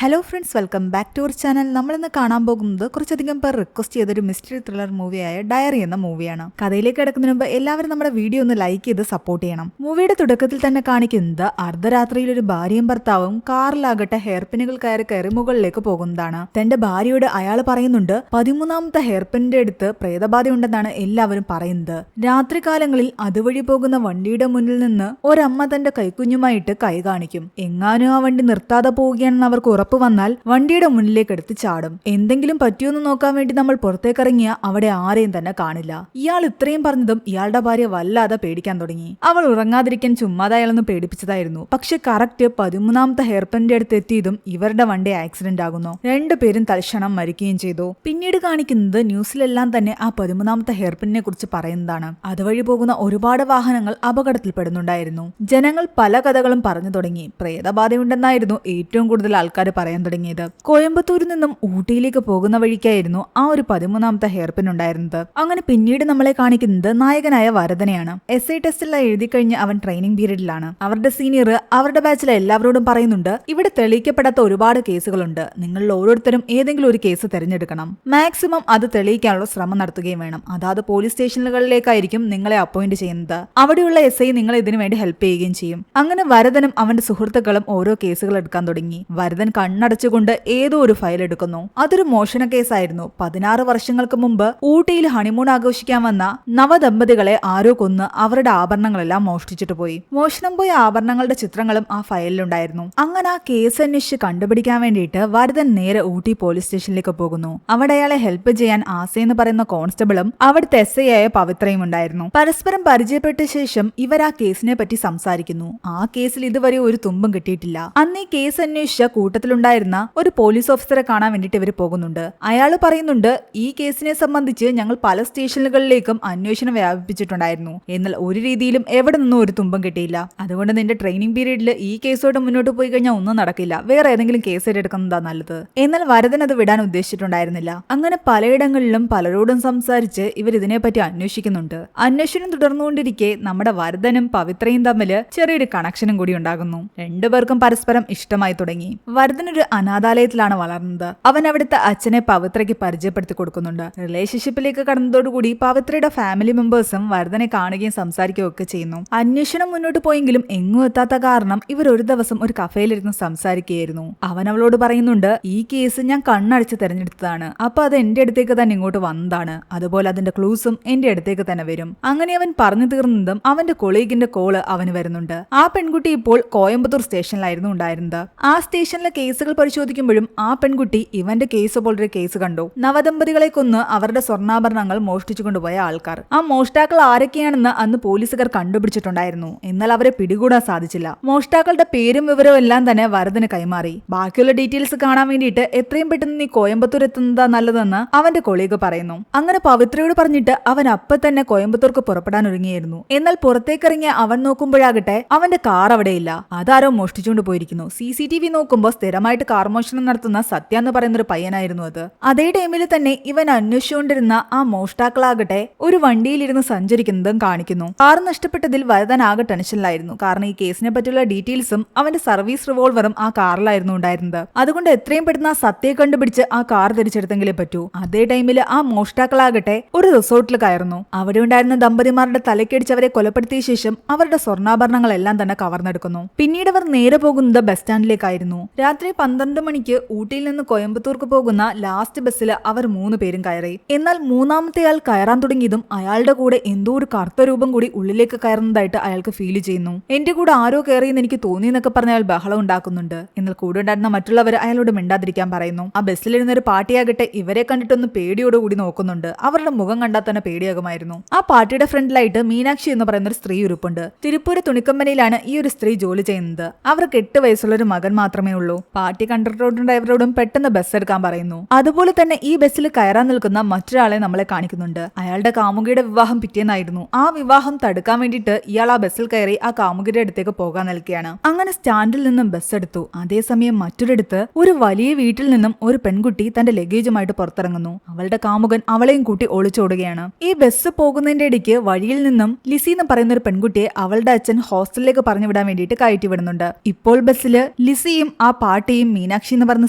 Hello friends, welcome back to our channel. നമ്മളിന്ന് കാണാൻ പോകുന്നത് കുറച്ചധികം പേർ റിക്വസ്റ്റ് ചെയ്തൊരു മിസ്റ്ററി ത്രില്ലർ മൂവിയായ ഡയറി എന്ന മൂവിയാണ്. കഥയിലേക്ക് കിടക്കുന്നതിന് മുമ്പ് എല്ലാവരും നമ്മുടെ വീഡിയോ ഒന്ന് ലൈക്ക് ചെയ്ത് സപ്പോർട്ട് ചെയ്യണം. മൂവിയുടെ തുടക്കത്തിൽ തന്നെ കാണിക്കുന്നത് അർദ്ധരാത്രിയിൽ ഒരു ഭാര്യയും ഭർത്താവും കാറിലാകട്ടെ ഹെയർപിനുകൾ കയറി മുകളിലേക്ക് പോകുന്നതാണ്. തന്റെ ഭാര്യയോട് അയാൾ പറയുന്നുണ്ട് 13ാമത്തെ ഹെയർപിന്റെ അടുത്ത് പ്രേതബാധയുണ്ടെന്നാണ് എല്ലാവരും പറയുന്നത്. രാത്രികാലങ്ങളിൽ അതുവഴി പോകുന്ന വണ്ടിയുടെ മുന്നിൽ നിന്ന് ഒരമ്മ തന്റെ കൈക്കുഞ്ഞുമായിട്ട് കൈ കാണിക്കും. എങ്ങാനും ആ വണ്ടി നിർത്താതെ പോവുകയാണെന്ന് അവർക്ക് ഉറപ്പ് വന്നാൽ വണ്ടിയുടെ മുന്നിലേക്ക് എടുത്ത് ചാടും. എന്തെങ്കിലും പറ്റിയോന്ന് നോക്കാൻ വേണ്ടി നമ്മൾ പുറത്തേക്കിറങ്ങിയ അവിടെ ആരെയും തന്നെ കാണില്ല. ഇയാൾ ഇത്രയും പറഞ്ഞതും ഇയാളുടെ ഭാര്യ വല്ലാതെ പേടിക്കാൻ തുടങ്ങി. അവൾ ഉറങ്ങാതിരിക്കാൻ ചുമ്മാതെ അയാളൊന്ന് പേടിപ്പിച്ചതായിരുന്നു. പക്ഷെ കറക്റ്റ് 13ാമത്തെ ഹെയർപിന്റെ അടുത്ത് എത്തിയതും ഇവരുടെ വണ്ടി ആക്സിഡന്റ് ആകുന്നു. രണ്ടുപേരും തൽക്ഷണം മരിക്കുകയും ചെയ്തു. പിന്നീട് കാണിക്കുന്നത് ന്യൂസിലെല്ലാം തന്നെ ആ 13ാമത്തെ ഹെയർപിനെ കുറിച്ച് പറയുന്നതാണ്. അതുവഴി പോകുന്ന ഒരുപാട് വാഹനങ്ങൾ അപകടത്തിൽപ്പെടുന്നുണ്ടായിരുന്നു. ജനങ്ങൾ പല കഥകളും പറഞ്ഞു തുടങ്ങി. പ്രേതബാധയുണ്ടെന്നായിരുന്നു ഏറ്റവും കൂടുതൽ ആൾക്കാർ പറയാൻ തുടങ്ങിയത്. കോയമ്പത്തൂരിൽ നിന്നും ഊട്ടിയിലേക്ക് പോകുന്ന വഴിക്കായിരുന്നു ആ ഒരു 13ാമത്തെ ഹെയർപിൻ ഉണ്ടായിരുന്നത്. അങ്ങനെ പിന്നീട് നമ്മളെ കാണിക്കുന്നത് നായകനായ വരദനെയാണ്. SI ടെസ്റ്റെല്ലാം എഴുതി കഴിഞ്ഞ് അവൻ ട്രെയിനിങ് പീരീഡിലാണ്. അവരുടെ സീനിയർ അവരുടെ ബാച്ചിലെ എല്ലാവരോടും പറയുന്നുണ്ട്, ഇവിടെ തെളിയിക്കപ്പെടാത്ത ഒരുപാട് കേസുകളുണ്ട്. നിങ്ങളിൽ ഓരോരുത്തരും ഏതെങ്കിലും ഒരു കേസ് തിരഞ്ഞെടുക്കണം. മാക്സിമം അത് തെളിയിക്കാനുള്ള ശ്രമം നടത്തുകയും വേണം. അതാത് പോലീസ് സ്റ്റേഷനുകളിലേക്കായിരിക്കും നിങ്ങളെ അപ്പോയിന്റ് ചെയ്യുന്നത്. അവിടെയുള്ള SI നിങ്ങളെ ഇതിനു വേണ്ടി ഹെൽപ്പ് ചെയ്യുകയും ചെയ്യും. അങ്ങനെ വരദനും അവന്റെ സുഹൃത്തുക്കളും ഓരോ കേസുകൾ എടുക്കാൻ തുടങ്ങി. വരദൻ കണ്ണടച്ചുകൊണ്ട് ഏതോ ഒരു ഫയൽ എടുക്കുന്നു. അതൊരു മോഷണ കേസായിരുന്നു. 16 വർഷങ്ങൾക്ക് മുമ്പ് ഊട്ടിയിൽ ഹണിമൂൺ ആഘോഷിക്കാൻ വന്ന നവദമ്പതികളെ ആരോ കൊന്ന് അവരുടെ ആഭരണങ്ങളെല്ലാം മോഷ്ടിച്ചിട്ട് പോയി. മോഷണം പോയ ആഭരണങ്ങളുടെ ചിത്രങ്ങളും ആ ഫയലിലുണ്ടായിരുന്നു. അങ്ങനെ ആ കേസ് അന്വേഷിച്ച് കണ്ടുപിടിക്കാൻ വേണ്ടിയിട്ട് വരദൻ നേരെ ഊട്ടി പോലീസ് സ്റ്റേഷനിലേക്ക് പോകുന്നു. അവിടെ അയാളെ ഹെൽപ്പ് ചെയ്യാൻ ആസയെന്ന് പറയുന്ന കോൺസ്റ്റബിളും അവിടുത്തെ SI ആയ പവിത്രയും ഉണ്ടായിരുന്നു. പരസ്പരം പരിചയപ്പെട്ട ശേഷം ഇവർ ആ കേസിനെ പറ്റി സംസാരിക്കുന്നു. ആ കേസിൽ ഇതുവരെ ഒരു തുമ്പും കിട്ടിയിട്ടില്ല. അന്ന് ഈ കേസ് അന്വേഷിച്ച കൂട്ടത്തിലുണ്ടായിരുന്ന ഒരു പോലീസ് ഓഫീസറെ കാണാൻ വേണ്ടിട്ട് ഇവർ പോകുന്നുണ്ട്. അയാൾ പറയുന്നുണ്ട്, ഈ കേസിനെ സംബന്ധിച്ച് ഞങ്ങൾ പല സ്റ്റേഷനുകളിലേക്കും അന്വേഷണം വ്യാപിപ്പിച്ചിട്ടുണ്ടായിരുന്നു. എന്നാൽ ഒരു രീതിയിലും എവിടെ നിന്നും ഒരു തുമ്പം കിട്ടിയില്ല. അതുകൊണ്ട് നിന്റെ ട്രെയിനിങ് പീരീഡിൽ ഈ കേസോട്ട് മുന്നോട്ട് പോയി കഴിഞ്ഞാൽ ഒന്നും നടക്കില്ല. വേറെ ഏതെങ്കിലും കേസ് എടുക്കുന്നതാ നല്ലത്. എന്നാൽ വരദൻ അത് വിടാൻ ഉദ്ദേശിച്ചിട്ടുണ്ടായിരുന്നില്ല. അങ്ങനെ പലയിടങ്ങളിലും പലരോടും സംസാരിച്ച് ഇവർ ഇതിനെപ്പറ്റി അന്വേഷിക്കുന്നുണ്ട്. അന്വേഷണം തുടർന്നുകൊണ്ടിരിക്കെ നമ്മുടെ വരദനും പവിത്രയും തമ്മിൽ ചെറിയൊരു കണക്ഷനും കൂടി ഉണ്ടാകുന്നു. രണ്ടുപേർക്കും പരസ്പരം ഇഷ്ടമായി തുടങ്ങി. വരദൻ ഒരു അനാഥാലയത്തിലാണ് വളർന്നത്. അവൻ അവിടുത്തെ അച്ഛനെ പവിത്രയ്ക്ക് പരിചയപ്പെടുത്തി കൊടുക്കുന്നുണ്ട്. റിലേഷൻഷിപ്പിലേക്ക് കടന്നതോടുകൂടി പവിത്രയുടെ ഫാമിലി മെമ്പേഴ്സും വരദനെ കാണുകയും സംസാരിക്കുകയും ഒക്കെ ചെയ്യുന്നു. അന്വേഷണം മുന്നോട്ട് പോയെങ്കിലും എങ്ങും എത്താത്ത കാരണം ഇവർ ഒരു ദിവസം ഒരു കഫേയിലിരുന്ന് സംസാരിക്കുകയായിരുന്നു. അവൻ അവളോട് പറയുന്നുണ്ട്, ഈ കേസ് ഞാൻ കണ്ണടച്ച് തെരഞ്ഞെടുത്തതാണ്. അപ്പൊ അത് എന്റെ അടുത്തേക്ക് തന്നെ ഇങ്ങോട്ട് വന്നതാണ്. അതുപോലെ അതിന്റെ ക്ലൂസും എന്റെ അടുത്തേക്ക് തന്നെ വരും. അങ്ങനെ അവൻ പറഞ്ഞു തീർന്നതും അവന്റെ കൊളീഗിന്റെ കോള് അവന് വരുന്നുണ്ട്. ആ പെൺകുട്ടി ഇപ്പോൾ കോയമ്പത്തൂർ സ്റ്റേഷനിലായിരുന്നു ഉണ്ടായിരുന്നത്. ആ സ്റ്റേഷനിലെ കേസുകൾ പരിശോധിക്കുമ്പോഴും ആ പെൺകുട്ടി ഇവന്റെ കേസ് പോലൊരു കേസ് കണ്ടു. നവദമ്പതികളെ കൊന്ന് അവരുടെ സ്വർണ്ണാഭരണങ്ങൾ മോഷ്ടിച്ചു കൊണ്ടുപോയ ആൾക്കാർ. ആ മോഷ്ടാക്കൾ ആരൊക്കെയാണെന്ന് അന്ന് പോലീസുകാർ കണ്ടുപിടിച്ചിട്ടുണ്ടായിരുന്നു. എന്നാൽ അവരെ പിടികൂടാൻ സാധിച്ചില്ല. മോഷ്ടാക്കളുടെ പേരും വിവരവും എല്ലാം തന്നെ വരദന് കൈമാറി. ബാക്കിയുള്ള ഡീറ്റെയിൽസ് കാണാൻ വേണ്ടിയിട്ട് എത്രയും പെട്ടെന്ന് നീ കോയമ്പത്തൂർ എത്തുന്നതാ നല്ലതെന്ന് അവന്റെ കൊളീഗ് പറയുന്നു. അങ്ങനെ പവിത്രയോട് പറഞ്ഞിട്ട് അവൻ അപ്പൊ തന്നെ കോയമ്പത്തൂർക്ക് പുറപ്പെടാൻ ഒരുങ്ങിയായിരുന്നു. എന്നാൽ പുറത്തേക്കിറങ്ങിയ അവൻ നോക്കുമ്പോഴാകട്ടെ അവന്റെ കാർ അവിടെയില്ല. അതാരോ മോഷ്ടിച്ചുകൊണ്ട് പോയിരിക്കുന്നു. CCTV നോക്കുമ്പോൾ സ്ഥിരമായിട്ട് കാർ മോഷണം നടത്തുന്ന സത്യ എന്ന് പറയുന്ന ഒരു പയ്യനായിരുന്നു അത്. അതേ ടൈമിൽ തന്നെ ഇവൻ അന്വേഷിച്ചുകൊണ്ടിരുന്ന ആ മോഷ്ടാക്കളാകട്ടെ ഒരു വണ്ടിയിലിരുന്ന് സഞ്ചരിക്കുന്നതും കാണിക്കുന്നു. കാർ നഷ്ടപ്പെട്ടതിൽ വരദൻ ആകെ ടെൻഷനിലായിരുന്നു. കാരണം ഈ കേസിനെ പറ്റിയുള്ള ഡീറ്റെയിൽസും അവന്റെ സർവീസ് റിവോൾവറും ആ കാറിലായിരുന്നു ഉണ്ടായിരുന്നത്. അതുകൊണ്ട് എത്രയും പെട്ടെന്ന് ആ സത്യയെ കണ്ടുപിടിച്ച് ആ കാർ തിരിച്ചെടുത്തെങ്കിലേ പറ്റൂ. അതേ ടൈമിൽ ആ മോഷ്ടാക്കളാകട്ടെ ഒരു റിസോർട്ടിൽ കയറുന്നു. അവിടെ ഉണ്ടായിരുന്ന ദമ്പതിമാരുടെ തലക്കടിച്ച് അവരെ കൊലപ്പെടുത്തിയ ശേഷം അവരുടെ സ്വർണ്ണാഭരണങ്ങളെല്ലാം തന്നെ കവർന്നെടുക്കുന്നു. പിന്നീട് അവർ നേരെ പോകുന്നത് ബസ് സ്റ്റാൻഡിലേക്കായിരുന്നു. രാത്രി 12 മണിക്ക് ഊട്ടിയിൽ നിന്ന് കോയമ്പത്തൂർക്ക് പോകുന്ന ലാസ്റ്റ് ബസ്സിൽ അവർ 3 പേരും കയറി. എന്നാൽ മൂന്നാമത്തെ ആൾ കയറാൻ തുടങ്ങിയതും അയാളുടെ കൂടെ എന്തോ ഒരു കറുത്ത രൂപം കൂടി ഉള്ളിലേക്ക് കയറുന്നതായിട്ട് അയാൾക്ക് ഫീൽ ചെയ്യുന്നു. എന്റെ കൂടെ ആരോ കയറിയെന്ന് എനിക്ക് തോന്നി എന്നൊക്കെ പറഞ്ഞ അയാൾ ബഹളം ഉണ്ടാക്കുന്നുണ്ട്. എന്നാൽ കൂടെ ഉണ്ടായിരുന്ന മറ്റുള്ളവർ അയാളോട് മിണ്ടാതിരിക്കാൻ പറയുന്നു. ആ ബസ്സിലിരുന്ന ഒരു പാർട്ടിയാകട്ടെ ഇവരെ കണ്ടിട്ടൊന്ന് പേടിയോടുകൂടി നോക്കുന്നുണ്ട്. അവരുടെ മുഖം കണ്ടാൽ തന്നെ പേടിയാകുമായിരുന്നു. ആ പാർട്ടിയുടെ ഫ്രണ്ടിലായിട്ട് മീനാക്ഷി എന്ന് പറയുന്ന ഒരു സ്ത്രീ ഉരുപ്പുണ്ട്. തിരുപ്പൂര് തുണിക്കമ്പനിയിലാണ് ഈ ഒരു സ്ത്രീ ജോലി ചെയ്യുന്നത്. അവർക്ക് 8 വയസ്സുള്ള ഒരു മകൻ മാത്രമേ ഉള്ളൂ. പാർട്ടി കണ്ടക്ടറോടും ഡ്രൈവറോടും പെട്ടെന്ന് ബസ് എടുക്കാൻ പറയുന്നു. അതുപോലെ തന്നെ ഈ ബസ്സിൽ കയറാൻ നിൽക്കുന്ന മറ്റൊരാളെ നമ്മളെ കാണിക്കുന്നുണ്ട്. അയാളുടെ കാമുകിയുടെ വിവാഹം പിറ്റേന്നായിരുന്നു. ആ വിവാഹം തടുക്കാൻ വേണ്ടിയിട്ട് ഇയാൾ ആ ബസ്സിൽ കയറി ആ കാമുകിയുടെ അടുത്തേക്ക് പോകാൻ നിൽക്കുകയാണ്. അങ്ങനെ സ്റ്റാൻഡിൽ നിന്നും ബസ് എടുത്തു. അതേസമയം മറ്റൊരിടത്ത് ഒരു വലിയ വീട്ടിൽ നിന്നും ഒരു പെൺകുട്ടി തന്റെ ലഗേജുമായിട്ട് പുറത്തിറങ്ങുന്നു. അവളുടെ കാമുകൻ അവളെയും കൂട്ടി ഒളിച്ചോടുകയാണ്. ഈ ബസ് പോകുന്നതിന്റെ ഇടയ്ക്ക് വഴിയിൽ നിന്നും ലിസി എന്ന് പറയുന്ന ഒരു പെൺകുട്ടിയെ അവളുടെ അച്ഛൻ ഹോസ്റ്റലിലേക്ക് പറഞ്ഞു വിടാൻ വേണ്ടിയിട്ട് കയറ്റി വിടുന്നുണ്ട്. ഇപ്പോൾ ബസ്സില് ലിസിയും ആ പാർട്ടി പാട്ടിയും മീനാക്ഷി എന്ന് പറഞ്ഞ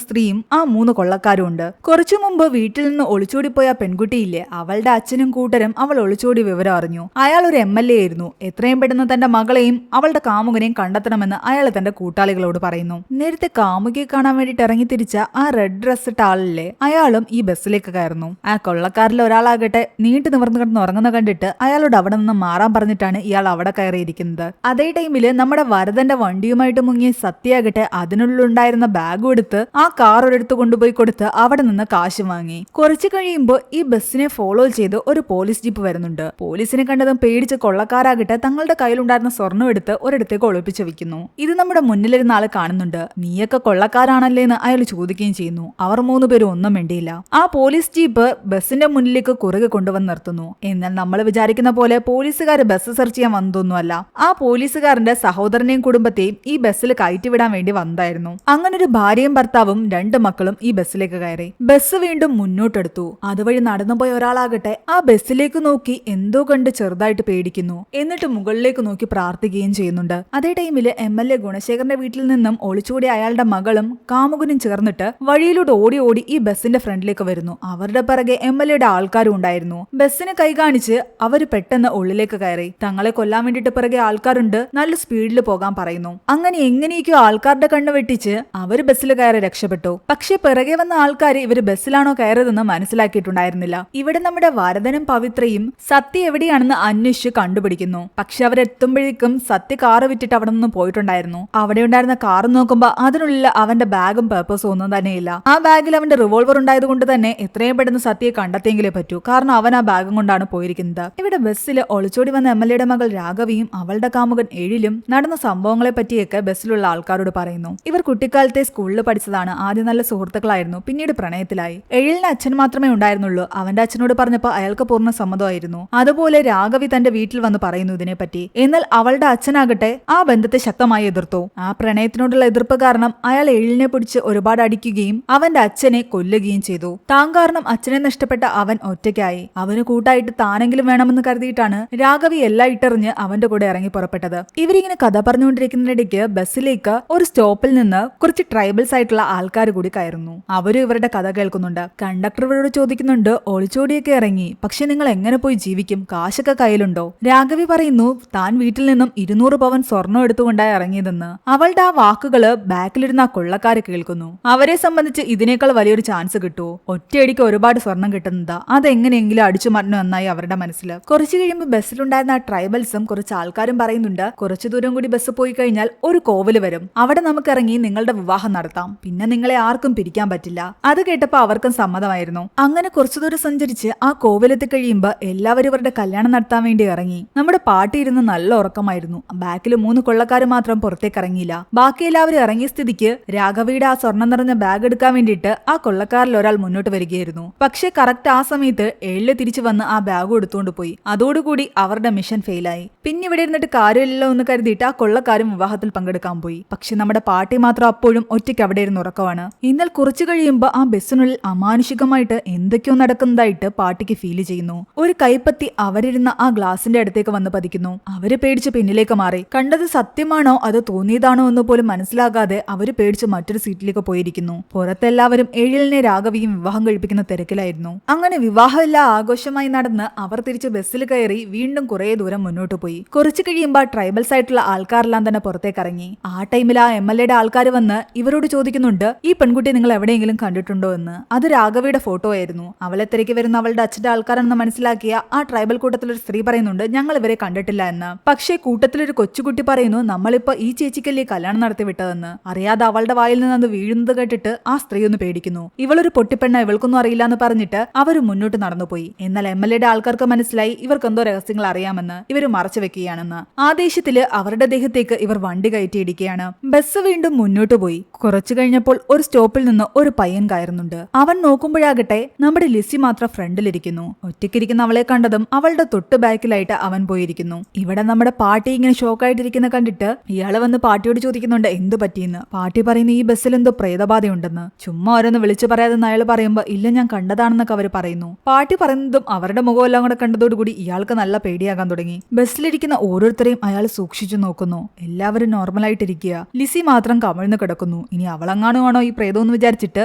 സ്ത്രീയും ആ 3 കൊള്ളക്കാരും ഉണ്ട്. കുറച്ചു മുമ്പ് വീട്ടിൽ നിന്ന് ഒളിച്ചോടിപ്പോയ പെൺകുട്ടിയില്ലേ, അവളുടെ അച്ഛനും കൂട്ടരും അവൾ ഒളിച്ചോടി വിവരം അറിഞ്ഞു. അയാൾ ഒരു MLA ആയിരുന്നു. എത്രയും പെട്ടെന്ന് തന്റെ മകളെയും അവളുടെ കാമുകനെയും കണ്ടെത്തണമെന്ന് അയാൾ തന്റെ കൂട്ടാളികളോട് പറയുന്നു. നേരത്തെ കാമുകിയെ കാണാൻ വേണ്ടിട്ട് ഇറങ്ങി തിരിച്ച ആ റെഡ് ഡ്രസ് ഇട്ട ആളില്ലേ, അയാളും ഈ ബസ്സിലേക്ക് കയറുന്നു. ആ കൊള്ളക്കാരിൽ ഒരാളാകട്ടെ നീണ്ടു നിവർന്നു കിടന്ന് ഉറങ്ങുന്ന കണ്ടിട്ട് അയാളോട് അവിടെ നിന്ന് മാറാൻ പറഞ്ഞിട്ടാണ് ഇയാൾ അവിടെ കയറിയിരിക്കുന്നത്. അതേ ടൈമില് നമ്മുടെ വരദന്റെ വണ്ടിയുമായിട്ട് മുങ്ങിയ സത്യാകട്ടെ അതിനുള്ളിലുണ്ടായിരുന്ന ബാഗും എടുത്ത് ആ കാർ ഒരിടത്ത് കൊണ്ടുപോയി കൊടുത്ത് അവിടെ നിന്ന് കാശ് വാങ്ങി. കുറച്ചു കഴിയുമ്പോൾ ഈ ബസ്സിനെ ഫോളോ ചെയ്ത് ഒരു പോലീസ് ജീപ്പ് വരുന്നുണ്ട്. പോലീസിനെ കണ്ടതും പേടിച്ച് കൊള്ളക്കാരാകട്ടെ തങ്ങളുടെ കയ്യിലുണ്ടായിരുന്ന സ്വർണ്ണം എടുത്ത് ഒരിടത്തേക്ക് ഒളിപ്പിച്ചു വെക്കുന്നു. ഇത് നമ്മുടെ മുന്നിലിരുന്ന ആള് കാണുന്നുണ്ട്. നീയൊക്കെ കൊള്ളക്കാരാണല്ലേ എന്ന് അയാൾ ചോദിക്കുകയും ചെയ്യുന്നു. അവർ 3 പേരും ഒന്നും വേണ്ടിയില്ല. ആ പോലീസ് ജീപ്പ് ബസ്സിന്റെ മുന്നിലേക്ക് കുറുകെ കൊണ്ടുവന്ന് നിർത്തുന്നു. എന്നാൽ നമ്മൾ വിചാരിക്കുന്ന പോലെ പോലീസുകാര് ബസ് സെർച്ച് ചെയ്യാൻ വന്നതൊന്നുമല്ല. ആ പോലീസുകാരന്റെ സഹോദരനെയും കുടുംബത്തെയും ഈ ബസ്സിൽ കയറ്റിവിടാൻ വേണ്ടി വന്നായിരുന്നു. അങ്ങനെ ഒരു ഭാര്യയും ഭർത്താവും 2 മക്കളും ഈ ബസ്സിലേക്ക് കയറി. ബസ് വീണ്ടും മുന്നോട്ടെടുത്തു. അതുവഴി നടന്നുപോയ ഒരാളാകട്ടെ ആ ബസ്സിലേക്ക് നോക്കി എന്തോ കണ്ട് ചെറുതായിട്ട് പേടിക്കുന്നു. എന്നിട്ട് മുകളിലേക്ക് നോക്കി പ്രാർത്ഥിക്കുകയും ചെയ്യുന്നുണ്ട്. അതേ ടൈമില് MLA ഗുണശേഖരന്റെ വീട്ടിൽ നിന്നും ഒളിച്ചോടിയ അയാളുടെ മകളും കാമുകനും ചേർന്നിട്ട് വഴിയിലൂടെ ഓടി ഓടി ഈ ബസ്സിന്റെ ഫ്രണ്ടിലേക്ക് വരുന്നു. അവരുടെ പിറകെ MLAയുടെ ആൾക്കാരും ഉണ്ടായിരുന്നു. ബസ്സിന് കൈ കാണിച്ച് അവര് പെട്ടെന്ന് ഉള്ളിലേക്ക് കയറി. തങ്ങളെ കൊല്ലാൻ വേണ്ടിട്ട് പിറകെ ആൾക്കാരുണ്ട്, നല്ല സ്പീഡിൽ പോകാൻ പറയുന്നു. അങ്ങനെ എങ്ങനെയൊക്കെയോ ആൾക്കാരുടെ കണ്ണ് വെട്ടിച്ച് അവര് ബസ്സിൽ കയറി രക്ഷപ്പെട്ടു. പക്ഷെ പിറകെ വന്ന ആൾക്കാർ ഇവര് ബസ്സിലാണോ കയറിയതെന്ന് മനസ്സിലാക്കിയിട്ടുണ്ടായിരുന്നില്ല. ഇവിടെ നമ്മുടെ വരദനും പവിത്രയും സത്യ എവിടെയാണെന്ന് അന്വേഷിച്ച് കണ്ടുപിടിക്കുന്നു. പക്ഷെ അവരെത്തുമ്പോഴേക്കും സത്യ കാറ് വിറ്റിട്ട് അവിടെ നിന്ന് പോയിട്ടുണ്ടായിരുന്നു. അവിടെ ഉണ്ടായിരുന്ന കാറ് നോക്കുമ്പോ അതിനുള്ളിൽ അവന്റെ ബാഗും പേപ്പേഴ്സും ഒന്നും തന്നെയില്ല. ആ ബാഗിൽ അവന്റെ റിവോൾവർ ഉണ്ടായത് കൊണ്ട് തന്നെ എത്രയും പെട്ടെന്ന് സത്യയെ കണ്ടെത്തിയെങ്കിലേ പറ്റൂ. കാരണം അവൻ ആ ബാഗും കൊണ്ടാണ് പോയിരിക്കുന്നത്. ഇവിടെ ബസ്സിൽ ഒളിച്ചോടി വന്ന MLAയുടെ മകൾ രാഘവിയും അവളുടെ കാമുകൻ എഴിലും നടന്ന സംഭവങ്ങളെ പറ്റിയൊക്കെ ബസ്സിലുള്ള ആൾക്കാരോട് പറയുന്നു. ഇവർ കുട്ടിക്കാലത്തെ സ്കൂളിൽ പഠിച്ചതാണ്. ആദ്യം നല്ല സുഹൃത്തുക്കളായിരുന്നു. പിന്നീട് പ്രണയത്തിലായി. എഴിലിന് അച്ഛൻ മാത്രമേ ഉണ്ടായിരുന്നുള്ളൂ. അവന്റെ അച്ഛനോട് പറഞ്ഞപ്പോൾ അയാൾക്ക് പൂർണ്ണ സമ്മതമായിരുന്നു. അതുപോലെ രാഘവി തന്റെ വീട്ടിൽ വന്ന് പറയുന്നു ഇതിനെപ്പറ്റി. എന്നാൽ അവളുടെ അച്ഛനാകട്ടെ ആ ബന്ധത്തെ ശക്തമായി എതിർത്തു. ആ പ്രണയത്തിനോടുള്ള എതിർപ്പ് കാരണം അയാൾ എഴിലിനെ പിടിച്ച് ഒരുപാട് അടിക്കുകയും അവന്റെ അച്ഛനെ കൊല്ലുകയും ചെയ്തു. താൻ കാരണം അച്ഛനെ നഷ്ടപ്പെട്ട അവൻ ഒറ്റയ്ക്കായി. അവന് കൂട്ടായിട്ട് താനെങ്കിലും വേണമെന്ന് കരുതിയിട്ടാണ് രാഘവി എല്ലാം ഇട്ടെറിഞ്ഞ് അവന്റെ കൂടെ ഇറങ്ങി പുറപ്പെട്ടത്. ഇവരിങ്ങനെ കഥ പറഞ്ഞുകൊണ്ടിരിക്കുന്നതിനിടയ്ക്ക് ബസ്സിലേക്ക് ഒരു സ്റ്റോപ്പിൽ നിന്ന് കുറച്ച് ട്രൈബൽസ് ആയിട്ടുള്ള ആൾക്കാർ കൂടി കയറുന്നു. അവരും ഇവരുടെ കഥ കേൾക്കുന്നുണ്ട്. കണ്ടക്ടർ ഇവരോട് ചോദിക്കുന്നുണ്ട്, ഒളിച്ചോടിയൊക്കെ ഇറങ്ങി, പക്ഷെ നിങ്ങൾ എങ്ങനെ പോയി ജീവിക്കും? കാശൊക്കെ കയ്യിലുണ്ടോ? രാഘവി പറയുന്നു താൻ വീട്ടിൽ നിന്നും 200 പവൻ സ്വർണം എടുത്തുകൊണ്ടായി ഇറങ്ങിയതെന്ന്. അവളുടെ ആ വാക്കുകള് ബാക്കിലിരുന്ന ആ കൊള്ളക്കാര് കേൾക്കുന്നു. അവരെ സംബന്ധിച്ച് ഇതിനേക്കാൾ വലിയൊരു ചാൻസ് കിട്ടുമോ? ഒറ്റയടിക്ക് ഒരുപാട് സ്വർണം കിട്ടുന്നതാ. അതെങ്ങനെയെങ്കിലും അടിച്ചു മാറ്റണം എന്നായി അവരുടെ മനസ്സിൽ. കുറച്ചു കഴിയുമ്പോൾ ബസ്സിലുണ്ടായിരുന്ന ആ ട്രൈബൽസും കുറച്ച് ആൾക്കാരും പറയുന്നുണ്ട്, കുറച്ചു ദൂരം കൂടി ബസ് പോയി കഴിഞ്ഞാൽ ഒരു കോവില് വരും. അവിടെ നമുക്ക് ഇറങ്ങി നിങ്ങളുടെ വിവാഹം നടത്താം. പിന്നെ നിങ്ങളെ ആർക്കും പിരിക്കാൻ പറ്റില്ല. അത് കേട്ടപ്പോ അവർക്കും സമ്മതമായിരുന്നു. അങ്ങനെ കുറച്ചു ദൂരം സഞ്ചരിച്ച് ആ കോവിലെത്തി കഴിയുമ്പോൾ എല്ലാവരും ഇവരുടെ കല്യാണം നടത്താൻ വേണ്ടി ഇറങ്ങി. നമ്മുടെ പാട്ടി ഇരുന്ന് നല്ല ഉറക്കമായിരുന്നു. ബാക്കിൽ 3 കൊള്ളക്കാർ മാത്രം പുറത്തേക്ക് ഇറങ്ങിയില്ല. ബാക്കി എല്ലാവരും ഇറങ്ങിയ സ്ഥിതിക്ക് രാഘവിയുടെ ആ സ്വർണം നിറഞ്ഞ ബാഗ് എടുക്കാൻ വേണ്ടിയിട്ട് ആ കൊള്ളക്കാരിൽ ഒരാൾ മുന്നോട്ട് വരികയായിരുന്നു. പക്ഷെ കറക്റ്റ് ആ സമയത്ത് എഴില് തിരിച്ചു വന്ന് ആ ബാഗ് എടുത്തുകൊണ്ട് പോയി. അതോടുകൂടി അവരുടെ മിഷൻ ഫെയിലായി. പിന്നെ ഇവിടെ ഇരുന്നിട്ട് കാര്യമില്ലല്ലോ എന്ന് കരുതിയിട്ട് ആ കൊള്ളക്കാരും വിവാഹത്തിൽ പങ്കെടുക്കാൻ പോയി. പക്ഷെ നമ്മുടെ പാട്ടി മാത്രം അപ്പോഴും ഒറ്റയ്ക്ക് അവിടെ ഇരുന്ന് ഉറക്കമാണ്. എന്നാൽ കുറച്ചു കഴിയുമ്പോൾ ആ ബസ്സിനുള്ളിൽ അമാനുഷികമായിട്ട് എന്തൊക്കെയോ നടക്കുന്നതായിട്ട് പാട്ടിക്ക് ഫീൽ ചെയ്യുന്നു. ഒരു കൈപ്പത്തി അവരിരുന്ന ആ ഗ്ലാസിന്റെ അടുത്തേക്ക് വന്ന് പതിക്കുന്നു. അവര് പേടിച്ച് പിന്നിലേക്ക് മാറി. കണ്ടത് സത്യമാണോ അത് തോന്നിയതാണോ എന്ന് പോലും മനസ്സിലാകാതെ അവര് പേടിച്ച് മറ്റൊരു സീറ്റിലേക്ക് പോയിരിക്കുന്നു. പുറത്തെല്ലാവരും എഴിലിനെ രാഘവിയും വിവാഹം കഴിപ്പിക്കുന്ന തിരക്കിലായിരുന്നു. അങ്ങനെ വിവാഹമെല്ലാം ആഘോഷമായി നടന്ന് അവർ തിരിച്ച് ബസ്സിൽ കയറി വീണ്ടും കുറെ ദൂരം മുന്നോട്ട് പോയി. കുറച്ചു കഴിയുമ്പോൾ ട്രൈബൽസ് ആയിട്ടുള്ള ആൾക്കാരെല്ലാം തന്നെ പുറത്തേക്ക് ഇറങ്ങി. ആ ടൈമിൽ ആ MLAയുടെ ആൾക്കാർ വന്ന് ഇവരോട് ചോദിക്കുന്നുണ്ട്, ഈ പെൺകുട്ടിയെ നിങ്ങൾ എവിടെയെങ്കിലും കണ്ടിട്ടുണ്ടോ എന്ന്. അത് രാഘവിയുടെ ഫോട്ടോ ആയിരുന്നു. അവളെ തിരക്കി വരുന്ന അവളുടെ അച്ഛന്റെ ആൾക്കാരെന്ന് മനസ്സിലാക്കിയ ആ ട്രൈബൽ കൂട്ടത്തിലൊരു സ്ത്രീ പറയുന്നുണ്ട്, ഞങ്ങൾ ഇവരെ കണ്ടിട്ടില്ല എന്ന്. പക്ഷേ കൂട്ടത്തിലൊരു കൊച്ചുകുട്ടി പറയുന്നു, നമ്മളിപ്പോ ഈ ചേച്ചിക്കല്ലേ കല്യാണം നടത്തി വിട്ടതെന്ന്. അറിയാതെ അവളുടെ വായിൽ നിന്ന് അത് വീഴുന്നത് കേട്ടിട്ട് ആ സ്ത്രീ ഒന്ന് പേടിക്കുന്നു. ഇവളൊരു പൊട്ടിപ്പെണ്ണ, ഇവൾക്കൊന്നും അറിയില്ല എന്ന് പറഞ്ഞിട്ട് അവർ മുന്നോട്ട് നടന്നുപോയി. എന്നാൽ MLAയുടെ ആൾക്കാർക്ക് മനസ്സിലായി ഇവർക്ക് എന്തോ രഹസ്യങ്ങൾ അറിയാമെന്ന്. ഇവർ മറച്ചു വെക്കുകയാണെന്ന്. ആ ദേഷ്യത്തില് അവരുടെ ദേഹത്തേക്ക് ഇവർ വണ്ടി കയറ്റിയിടിക്കുകയാണ്. ബസ് വീണ്ടും മുന്നോട്ട് പോയി. കുറച്ചു കഴിഞ്ഞപ്പോൾ ഒരു സ്റ്റോപ്പിൽ നിന്ന് ഒരു പയ്യൻ കയറുന്നുണ്ട്. അവൻ നോക്കുമ്പോഴാകട്ടെ നമ്മുടെ ലിസി മാത്രം ഫ്രണ്ടിലിരിക്കുന്നു. ഒറ്റയ്ക്കിരിക്കുന്ന അവളെ കണ്ടതും അവളുടെ തൊട്ട് ബാക്കിലായിട്ട് അവൻ പോയിരിക്കുന്നു. ഇവിടെ നമ്മുടെ പാട്ടി ഇങ്ങനെ ഷോക്കായിട്ടിരിക്കുന്ന കണ്ടിട്ട് ഇയാള് വന്ന് പാട്ടിയോട് ചോദിക്കുന്നുണ്ട് എന്ത് പറ്റിയെന്ന്. പാട്ടി പറയുന്നു ഈ ബസ്സിൽ എന്തോ പ്രേതബാധയുണ്ടെന്ന്. ചുമ്മാ ഓരോന്ന് വിളിച്ചു പറയാതെ അയാൾ പറയുമ്പോ ഇല്ല ഞാൻ കണ്ടതാണെന്നൊക്കെ അവർ പറയുന്നു. പാട്ടി പറയുന്നതും അവരുടെ മുഖമെല്ലാം കൂടെ കണ്ടതോടുകൂടി ഇയാൾക്ക് നല്ല പേടിയാകാൻ തുടങ്ങി. ബസ്സിലിരിക്കുന്ന ഓരോരുത്തരെയും അയാൾ സൂക്ഷിച്ചു നോക്കുന്നു. എല്ലാവരും നോർമലായിട്ടിരിക്കുക. ലിസി മാത്രം കമിഴ്ന്നു കിടക്കുന്നു. ഓർക്കുന്നു. ഇനി അവളെങ്ങാനുമാണോ ഈ പ്രേതമെന്ന് വിചാരിച്ചിട്ട്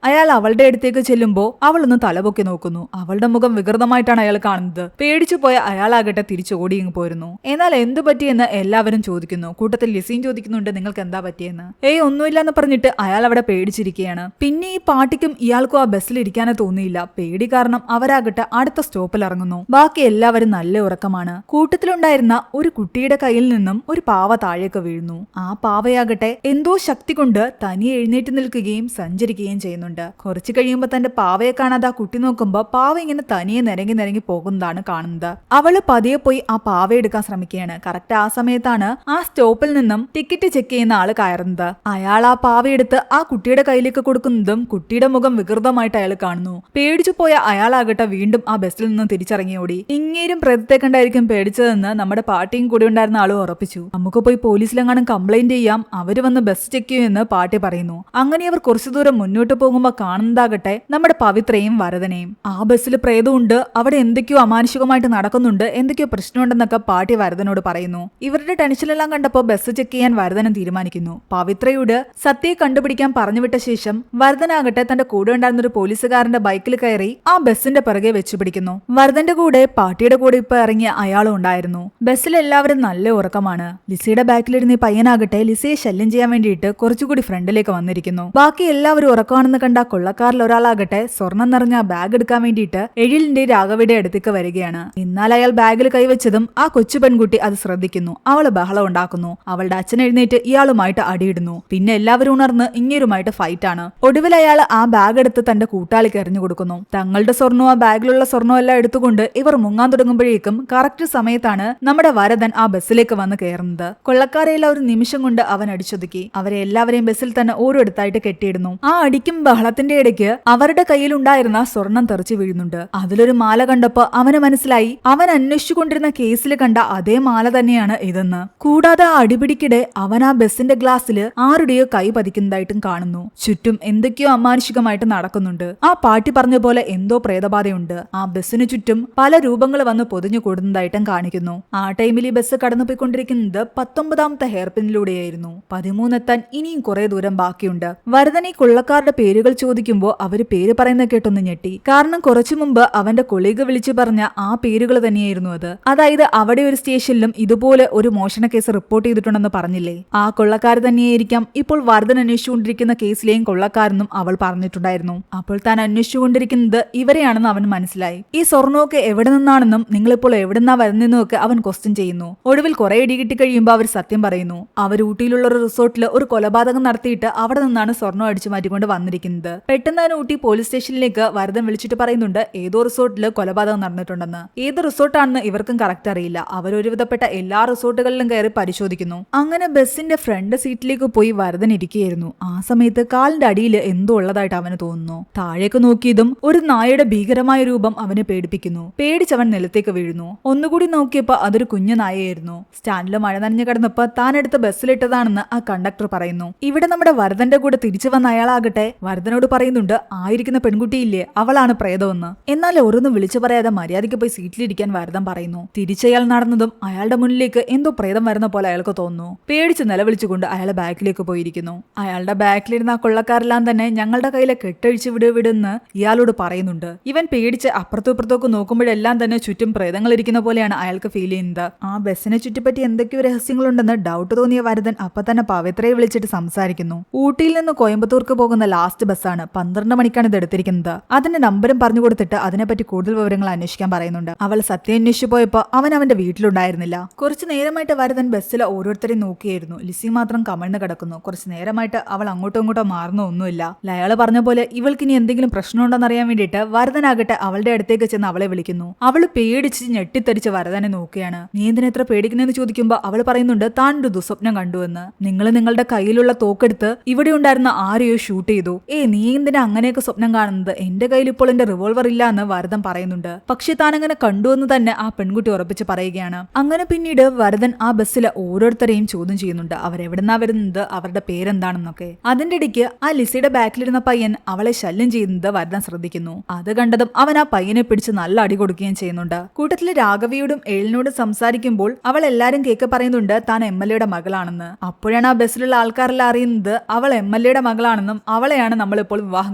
അയാൾ അവളുടെ അടുത്തേക്ക് ചെല്ലുമ്പോ അവളൊന്ന് തലപൊക്കി നോക്കുന്നു. അവളുടെ മുഖം വികൃതമായിട്ടാണ് അയാൾ കാണുന്നത്. പേടിച്ചു പോയ അയാളാകട്ടെ തിരിച്ചു ഓടിയിങ്ങ് പോരുന്നു. എന്നാൽ എന്തു പറ്റിയെന്ന് എല്ലാവരും ചോദിക്കുന്നു. കൂട്ടത്തിൽ ലിസിയും ചോദിക്കുന്നുണ്ട് നിങ്ങൾക്ക് എന്താ പറ്റിയെന്ന്. ഒന്നുമില്ല എന്ന് പറഞ്ഞിട്ട് അയാൾ അവിടെ പേടിച്ചിരിക്കുകയാണ്. പിന്നെ ഈ പാട്ടിക്കും ഇയാൾക്കും ആ ബസ്സിൽ ഇരിക്കാനേ തോന്നിയില്ല. പേടി കാരണം അവരാകട്ടെ അടുത്ത സ്റ്റോപ്പിൽ ഇറങ്ങുന്നു. ബാക്കി എല്ലാവരും നല്ല ഉറക്കമാണ്. കൂട്ടത്തിലുണ്ടായിരുന്ന ഒരു കുട്ടിയുടെ കയ്യിൽ നിന്നും ഒരു പാവ താഴേക്ക് വീഴുന്നു. ആ പാവയാകട്ടെ എന്തോ ശക്തി കൊണ്ട് തനിയെ എഴുന്നേറ്റ് നിൽക്കുകയും സഞ്ചരിക്കുകയും ചെയ്യുന്നുണ്ട്. കുറച്ചു കഴിയുമ്പോൾ തന്റെ പാവയെ കാണാതെ ആ കുട്ടി നോക്കുമ്പോ പാവ ഇങ്ങനെ തനിയെ നിരങ്ങി പോകുന്നതാണ് കാണുന്നത്. അവള് പതിയെ പോയി ആ പാവ എടുക്കാൻ ശ്രമിക്കുകയാണ്. കറക്റ്റ് ആ സമയത്താണ് ആ സ്റ്റോപ്പിൽ നിന്നും ടിക്കറ്റ് ചെക്ക് ചെയ്യുന്ന ആള് കയറുന്നത്. അയാൾ ആ പാവയെടുത്ത് ആ കുട്ടിയുടെ കയ്യിലേക്ക് കൊടുക്കുന്നതും കുട്ടിയുടെ മുഖം വികൃതമായിട്ട് അയാൾ കാണുന്നു. പേടിച്ചു പോയ അയാളാകട്ടെ വീണ്ടും ആ ബസ്സിൽ നിന്ന് തിരിച്ചിറങ്ങി ഓടി. ഇങ്ങേരും പ്രേതത്തെ കണ്ടായിരിക്കും പേടിച്ചതെന്ന് നമ്മുടെ പാട്ടിയും കൂടി ഉണ്ടായിരുന്ന ആളും ഉറപ്പിച്ചു. നമുക്ക് പോയി പോലീസിലെങ്ങാനും കംപ്ലൈന്റ് ചെയ്യാം, അവര് വന്ന് ബസ് ചെക്ക് ചെയ്യുമെന്ന് പാട്ടി പറയുന്നു. അങ്ങനെ അവർ കുറച്ചു ദൂരം മുന്നോട്ട് പോകുമ്പോ കാണുന്നതാകട്ടെ നമ്മുടെ പവിത്രയും വരദനെയും. ആ ബസ്സിൽ പ്രേതമുണ്ട്, അവിടെ എന്തൊക്കെയോ അമാനുഷികമായിട്ട് നടക്കുന്നുണ്ട്, എന്തൊക്കെയോ പ്രശ്നമുണ്ടെന്നൊക്കെ പാട്ടി വരദനോട് പറയുന്നു. ഇവരുടെ ടെൻഷനെല്ലാം കണ്ടപ്പോ ബസ് ചെക്ക് ചെയ്യാൻ വരദനും തീരുമാനിക്കുന്നു. പവിത്രയോട് സത്യയെ കണ്ടുപിടിക്കാൻ പറഞ്ഞുവിട്ട ശേഷം വരദനാകട്ടെ തന്റെ കൂടെ ഉണ്ടായിരുന്ന ഒരു പോലീസുകാരന്റെ ബൈക്കിൽ കയറി ആ ബസ്സിന്റെ പിറകെ വെച്ചുപിടിക്കുന്നു. വരദന്റെ കൂടെ പാട്ടിയുടെ കൂടെ ഇപ്പൊ ഇറങ്ങിയ അയാളും ഉണ്ടായിരുന്നു. ബസ്സിൽ എല്ലാവരും നല്ല ഉറക്കമാണ്. ലിസിയുടെ ബാക്കിലിരുന്ന ഈ പയ്യനാകട്ടെ ലിസിയെ ശല്യം ചെയ്യാൻ വേണ്ടിയിട്ട് കുറച്ചുകൂടി ഫ്രണ്ടിലേക്ക് വന്നിരിക്കുന്നു. ബാക്കി എല്ലാവരും ഉറക്കമാണെന്ന് കണ്ട കൊള്ളക്കാരിൽ ഒരാളാകട്ടെ സ്വർണം നിറഞ്ഞ ബാഗ് എടുക്കാൻ വേണ്ടിയിട്ട് എഴിലിന്റെ രാഘവയുടെ അടുത്തേക്ക് വരികയാണ്. എന്നാൽ അയാൾ ബാഗിൽ കൈവച്ചതും ആ കൊച്ചു പെൺകുട്ടി അത് ശ്രദ്ധിക്കുന്നു. അവള് ബഹളം ഉണ്ടാക്കുന്നു. അവളുടെ അച്ഛൻ എഴുന്നേറ്റ് ഇയാളുമായിട്ട് അടിയിടുന്നു. പിന്നെ എല്ലാവരും ഉണർന്ന് ഇങ്ങേരുമായിട്ട് ഫൈറ്റ് ആണ്. ഒടുവിൽ അയാൾ ആ ബാഗ് എടുത്ത് തന്റെ കൂട്ടാളിക്ക് എറിഞ്ഞു കൊടുക്കുന്നു. തങ്ങളുടെ സ്വർണ്ണവും ആ ബാഗിലുള്ള സ്വർണ്ണവും എല്ലാം എടുത്തുകൊണ്ട് ഇവർ മുങ്ങാൻ തുടങ്ങുമ്പോഴേക്കും കറക്റ്റ് സമയത്താണ് നമ്മുടെ വരദൻ ആ ബസ്സിലേക്ക് വന്ന് കയറുന്നത്. കൊള്ളക്കാരെല്ലാം ഒരു നിമിഷം കൊണ്ട് അവൻ അടിച്ചൊതുക്കി. അവരെ എല്ലാവരെയും ബസ്സിൽ തന്നെ ഓരോരുത്തായിട്ട് കെട്ടിയിടുന്നു. ആ അടിക്കും ബഹളത്തിന്റെ ഇടയ്ക്ക് അവരുടെ കയ്യിലുണ്ടായിരുന്ന സ്വർണം തെറിച്ചു വീഴുന്നുണ്ട്. അതിലൊരു മാല കണ്ടപ്പോ അവന് മനസ്സിലായി അവൻ അന്വേഷിച്ചുകൊണ്ടിരുന്ന കേസിൽ കണ്ട അതേ മാല തന്നെയാണ് ഇതെന്ന്. കൂടാതെ ആ അടിപിടിക്കിടെ അവൻ ആ ബസ്സിന്റെ ഗ്ലാസ്സിൽ ആരുടെയോ കൈ പതിക്കുന്നതായിട്ടും കാണുന്നു. ചുറ്റും എന്തൊക്കെയോ അമാനുഷികമായിട്ട് നടക്കുന്നുണ്ട്. ആ പാട്ടി പറഞ്ഞ പോലെ എന്തോ പ്രേതബാധയുണ്ട്. ആ ബസ്സിന് ചുറ്റും പല രൂപങ്ങൾ വന്ന് പൊതിഞ്ഞു കൂടുന്നതായിട്ടും കാണിക്കുന്നു. ആ ടൈമിൽ ഈ ബസ് കടന്നുപോയിക്കൊണ്ടിരിക്കുന്നത് 19ാമത്തെ ഹെയർപിന്നിലൂടെയായിരുന്നു. 13 എത്താൻ ഇനിയും കുറെ ദൂരം ബാക്കിയുണ്ട്. വരദൻ ഈ കൊള്ളക്കാരുടെ പേരുകൾ ചോദിക്കുമ്പോൾ അവര് പേര് പറയുന്ന കേട്ടൊന്ന് ഞെട്ടി. കാരണം കുറച്ചു മുമ്പ് അവന്റെ കൊളീഗ് വിളിച്ചു പറഞ്ഞ ആ പേരുകൾ തന്നെയായിരുന്നു അത്. അതായത് അവിടെ ഒരു സ്റ്റേഷനിലും ഇതുപോലെ ഒരു മോഷണ കേസ് റിപ്പോർട്ട് ചെയ്തിട്ടുണ്ടെന്ന് പറഞ്ഞില്ലേ, ആ കൊള്ളക്കാർ തന്നെയായിരിക്കാം ഇപ്പോൾ വരദൻ അന്വേഷിച്ചുകൊണ്ടിരിക്കുന്ന കേസിലെയും കൊള്ളക്കാരെന്നും അവൾ പറഞ്ഞിട്ടുണ്ടായിരുന്നു. അപ്പോൾ താൻ അന്വേഷിച്ചുകൊണ്ടിരിക്കുന്നത് ഇവരെയാണെന്ന് അവൻ മനസ്സിലായി. ഈ സ്വർണ്ണമൊക്കെ എവിടെ നിന്നാണെന്നും നിങ്ങളിപ്പോൾ എവിടെന്നാ വരുന്നതെന്നും ഒക്കെ അവൻ ക്വസ്റ്റ്യൻ ചെയ്യുന്നു. ഒടുവിൽ കുറെ ഇടി കിട്ടി കഴിയുമ്പോൾ അവർ സത്യം പറയുന്നു. അവർ ഊട്ടിയിലുള്ള ഒരു റിസോർട്ടിൽ ഒരു കൊലപാതകം നടത്തിയിട്ട് അവിടെ നിന്നാണ് സ്വർണ്ണം അടിച്ചു മാറ്റിക്കൊണ്ട് വന്നിരിക്കുന്നത്. പെട്ടെന്ന് തന്നെ ഊട്ടി പോലീസ് സ്റ്റേഷനിലേക്ക് വരദൻ വിളിച്ചിട്ട് പറയുന്നുണ്ട് ഏതോ റിസോർട്ടിൽ കൊലപാതകം നടന്നിട്ടുണ്ടെന്ന്. ഏത് റിസോർട്ടാണെന്ന് ഇവർക്കും കറക്റ്റ് അറിയില്ല. അവർ ഒരുവിധപ്പെട്ട എല്ലാ റിസോർട്ടുകളിലും കയറി പരിശോധിക്കുന്നു. അങ്ങനെ ബസ്സിന്റെ ഫ്രണ്ട് സീറ്റിലേക്ക് പോയി വരദൻ ഇരിക്കുകയായിരുന്നു. ആ സമയത്ത് കാലിന്റെ അടിയിൽ എന്തോ ഉള്ളതായിട്ട് അവന് തോന്നുന്നു. താഴേക്ക് നോക്കിയതും ഒരു നായയുടെ ഭീകരമായ രൂപം അവനെ പേടിപ്പിക്കുന്നു. പേടിച്ചവൻ നിലത്തേക്ക് വീഴുന്നു. ഒന്നുകൂടി നോക്കിയപ്പോ അതൊരു കുഞ്ഞു നായയായിരുന്നു. സ്റ്റാൻഡിൽ മഴ നനഞ്ഞു കിടന്നപ്പോ താൻ എടുത്ത് ബസ്സിലിട്ടതാണെന്ന് ആ കണ്ടക്ടർ പറയുന്നു. ഇവിടെ നമ്മുടെ വരദന്റെ കൂടെ തിരിച്ചു വന്ന അയാളാകട്ടെ വരദനോട് പറയുന്നുണ്ട് ആയിരിക്കുന്ന പെൺകുട്ടിയില്ലേ അവളാണ് പ്രേതമെന്ന്. എന്നാൽ ഓരോന്നും വിളിച്ചു പറയാതെ മര്യാദയ്ക്ക് പോയി സീറ്റിലിരിക്കാൻ വരദൻ പറയുന്നു. തിരിച്ചയാൾ നടന്നതും അയാളുടെ മുന്നിലേക്ക് എന്തോ പ്രേതം വരുന്ന പോലെ അയാൾക്ക് തോന്നുന്നു. പേടിച്ച് നിലവിളിച്ചുകൊണ്ട് അയാളെ ബാക്കിലേക്ക് പോയിരിക്കുന്നു. അയാളുടെ ബാക്കിലിരുന്ന ആ കൊള്ളക്കാരെല്ലാം തന്നെ ഞങ്ങളുടെ കയ്യിലെ കെട്ടഴിച്ച് വിടുവിടുന്ന് ഇയാളോട് പറയുന്നുണ്ട്. ഇവൻ പേടിച്ച് അപ്പുറത്തും ഇപ്പുറത്തൊക്കെ നോക്കുമ്പോഴെല്ലാം തന്നെ ചുറ്റും പ്രേതങ്ങൾ ഇരിക്കുന്ന പോലെയാണ് അയാൾക്ക് ഫീൽ ചെയ്യുന്നത്. ആ ബസ്സിനെ ചുറ്റിപ്പറ്റി എന്തൊക്കെയോ രഹസ്യങ്ങളുണ്ടെന്ന് ഡൗട്ട് തോന്നിയ വരദൻ അപ്പൊ തന്നെ പവിത്രയെ വിളിച്ചിട്ട് സംസാരിക്കുന്നു. ഊട്ടിയിൽ നിന്ന് കോയമ്പത്തൂർക്ക് പോകുന്ന ലാസ്റ്റ് ബസ്സാണ്. 12 മണിക്കാണ് ഇത് എടുത്തിരിക്കുന്നത്. അതിന്റെ നമ്പരും പറഞ്ഞു കൊടുത്തിട്ട് അതിനെപ്പറ്റി കൂടുതൽ വിവരങ്ങൾ അന്വേഷിക്കാൻ പറയുന്നുണ്ട്. അവൾ സത്യം അന്വേഷിച്ചു പോയപ്പോ അവൻ അവന്റെ വീട്ടിലുണ്ടായിരുന്നില്ല. കുറച്ചു നേരമായിട്ട് വരദൻ ബസ്സിൽ ഓരോരുത്തരെയും നോക്കിയായിരുന്നു. ലിസി മാത്രം കമഴ്ന്ന് കിടക്കുന്നു. കുറച്ചു നേരമായിട്ട് അവൾ അങ്ങോട്ടോ ഇങ്ങോട്ടോ മാറുന്ന ഒന്നുമില്ല. അയാള് പറഞ്ഞ പോലെ ഇവൾക്ക് ഇനി എന്തെങ്കിലും പ്രശ്നമുണ്ടോന്ന് അറിയാൻ വേണ്ടിയിട്ട് വരദനാകട്ടെ അവളുടെ അടുത്തേക്ക് ചെന്ന് അവളെ വിളിക്കുന്നു. അവള് പേടിച്ച് ഞെട്ടിത്തരിച്ച് വരദനെ നോക്കുകയാണ്. നീ എന്തിനാ എത്ര പേടിക്കുന്നതെന്ന് ചോദിക്കുമ്പോൾ അവൾ പറയുന്നുണ്ട് താൻ ഒരു ദുസ്വപ്നം കണ്ടുവെന്ന്. നിങ്ങൾ നിങ്ങളുടെ കയ്യിലുള്ള തോക്കെടുത്ത് ഇവിടെ ഉണ്ടായിരുന്ന ആരെയോ ഷൂട്ട് ചെയ്തു. നീ എന്തിനാ അങ്ങനെയൊക്കെ സ്വപ്നം കാണുന്നത്? എന്റെ കയ്യിൽ ഇപ്പോൾ എന്റെ റിവോൾവർ ഇല്ല എന്ന് വരദൻ പറയുന്നുണ്ട്. പക്ഷെ താൻ അങ്ങനെ കണ്ടുവെന്ന് തന്നെ ആ പെൺകുട്ടി ഉറപ്പിച്ച് പറയുകയാണ്. അങ്ങനെ പിന്നീട് വരദൻ ആ ബസ്സിലെ ഓരോരുത്തരെയും ചോദ്യം ചെയ്യുന്നുണ്ട്. അവരെവിടെന്നാ വരുന്നത്, അവരുടെ പേരെന്താണെന്നൊക്കെ. അതിന്റെ ഇടയ്ക്ക് ആ ലിസിയുടെ ബാക്കിലിരുന്ന പയ്യൻ അവളെ ശല്യം ചെയ്യുന്നത് വരദൻ ശ്രദ്ധിക്കുന്നു. അത് കണ്ടതും അവൻ ആ പയ്യനെ പിടിച്ച് നല്ല അടി കൊടുക്കുകയും ചെയ്യുന്നുണ്ട്. കൂട്ടത്തില് രാഘവിയോടും എഴിലിനോടും സംസാരിക്കുമ്പോൾ അവൾ എല്ലാരും കേക്ക് പറയുന്നുണ്ട് താൻ MLA യുടെ മകളാണെന്ന്. അപ്പോഴാണ് ആ ബസ്സിലുള്ള ആൾക്കാരെല്ലാം അറിയുന്നത് പറയുന്നത് അവൾ MLAയുടെ മകളാണെന്നും അവളെയാണ് നമ്മളിപ്പോൾ വിവാഹം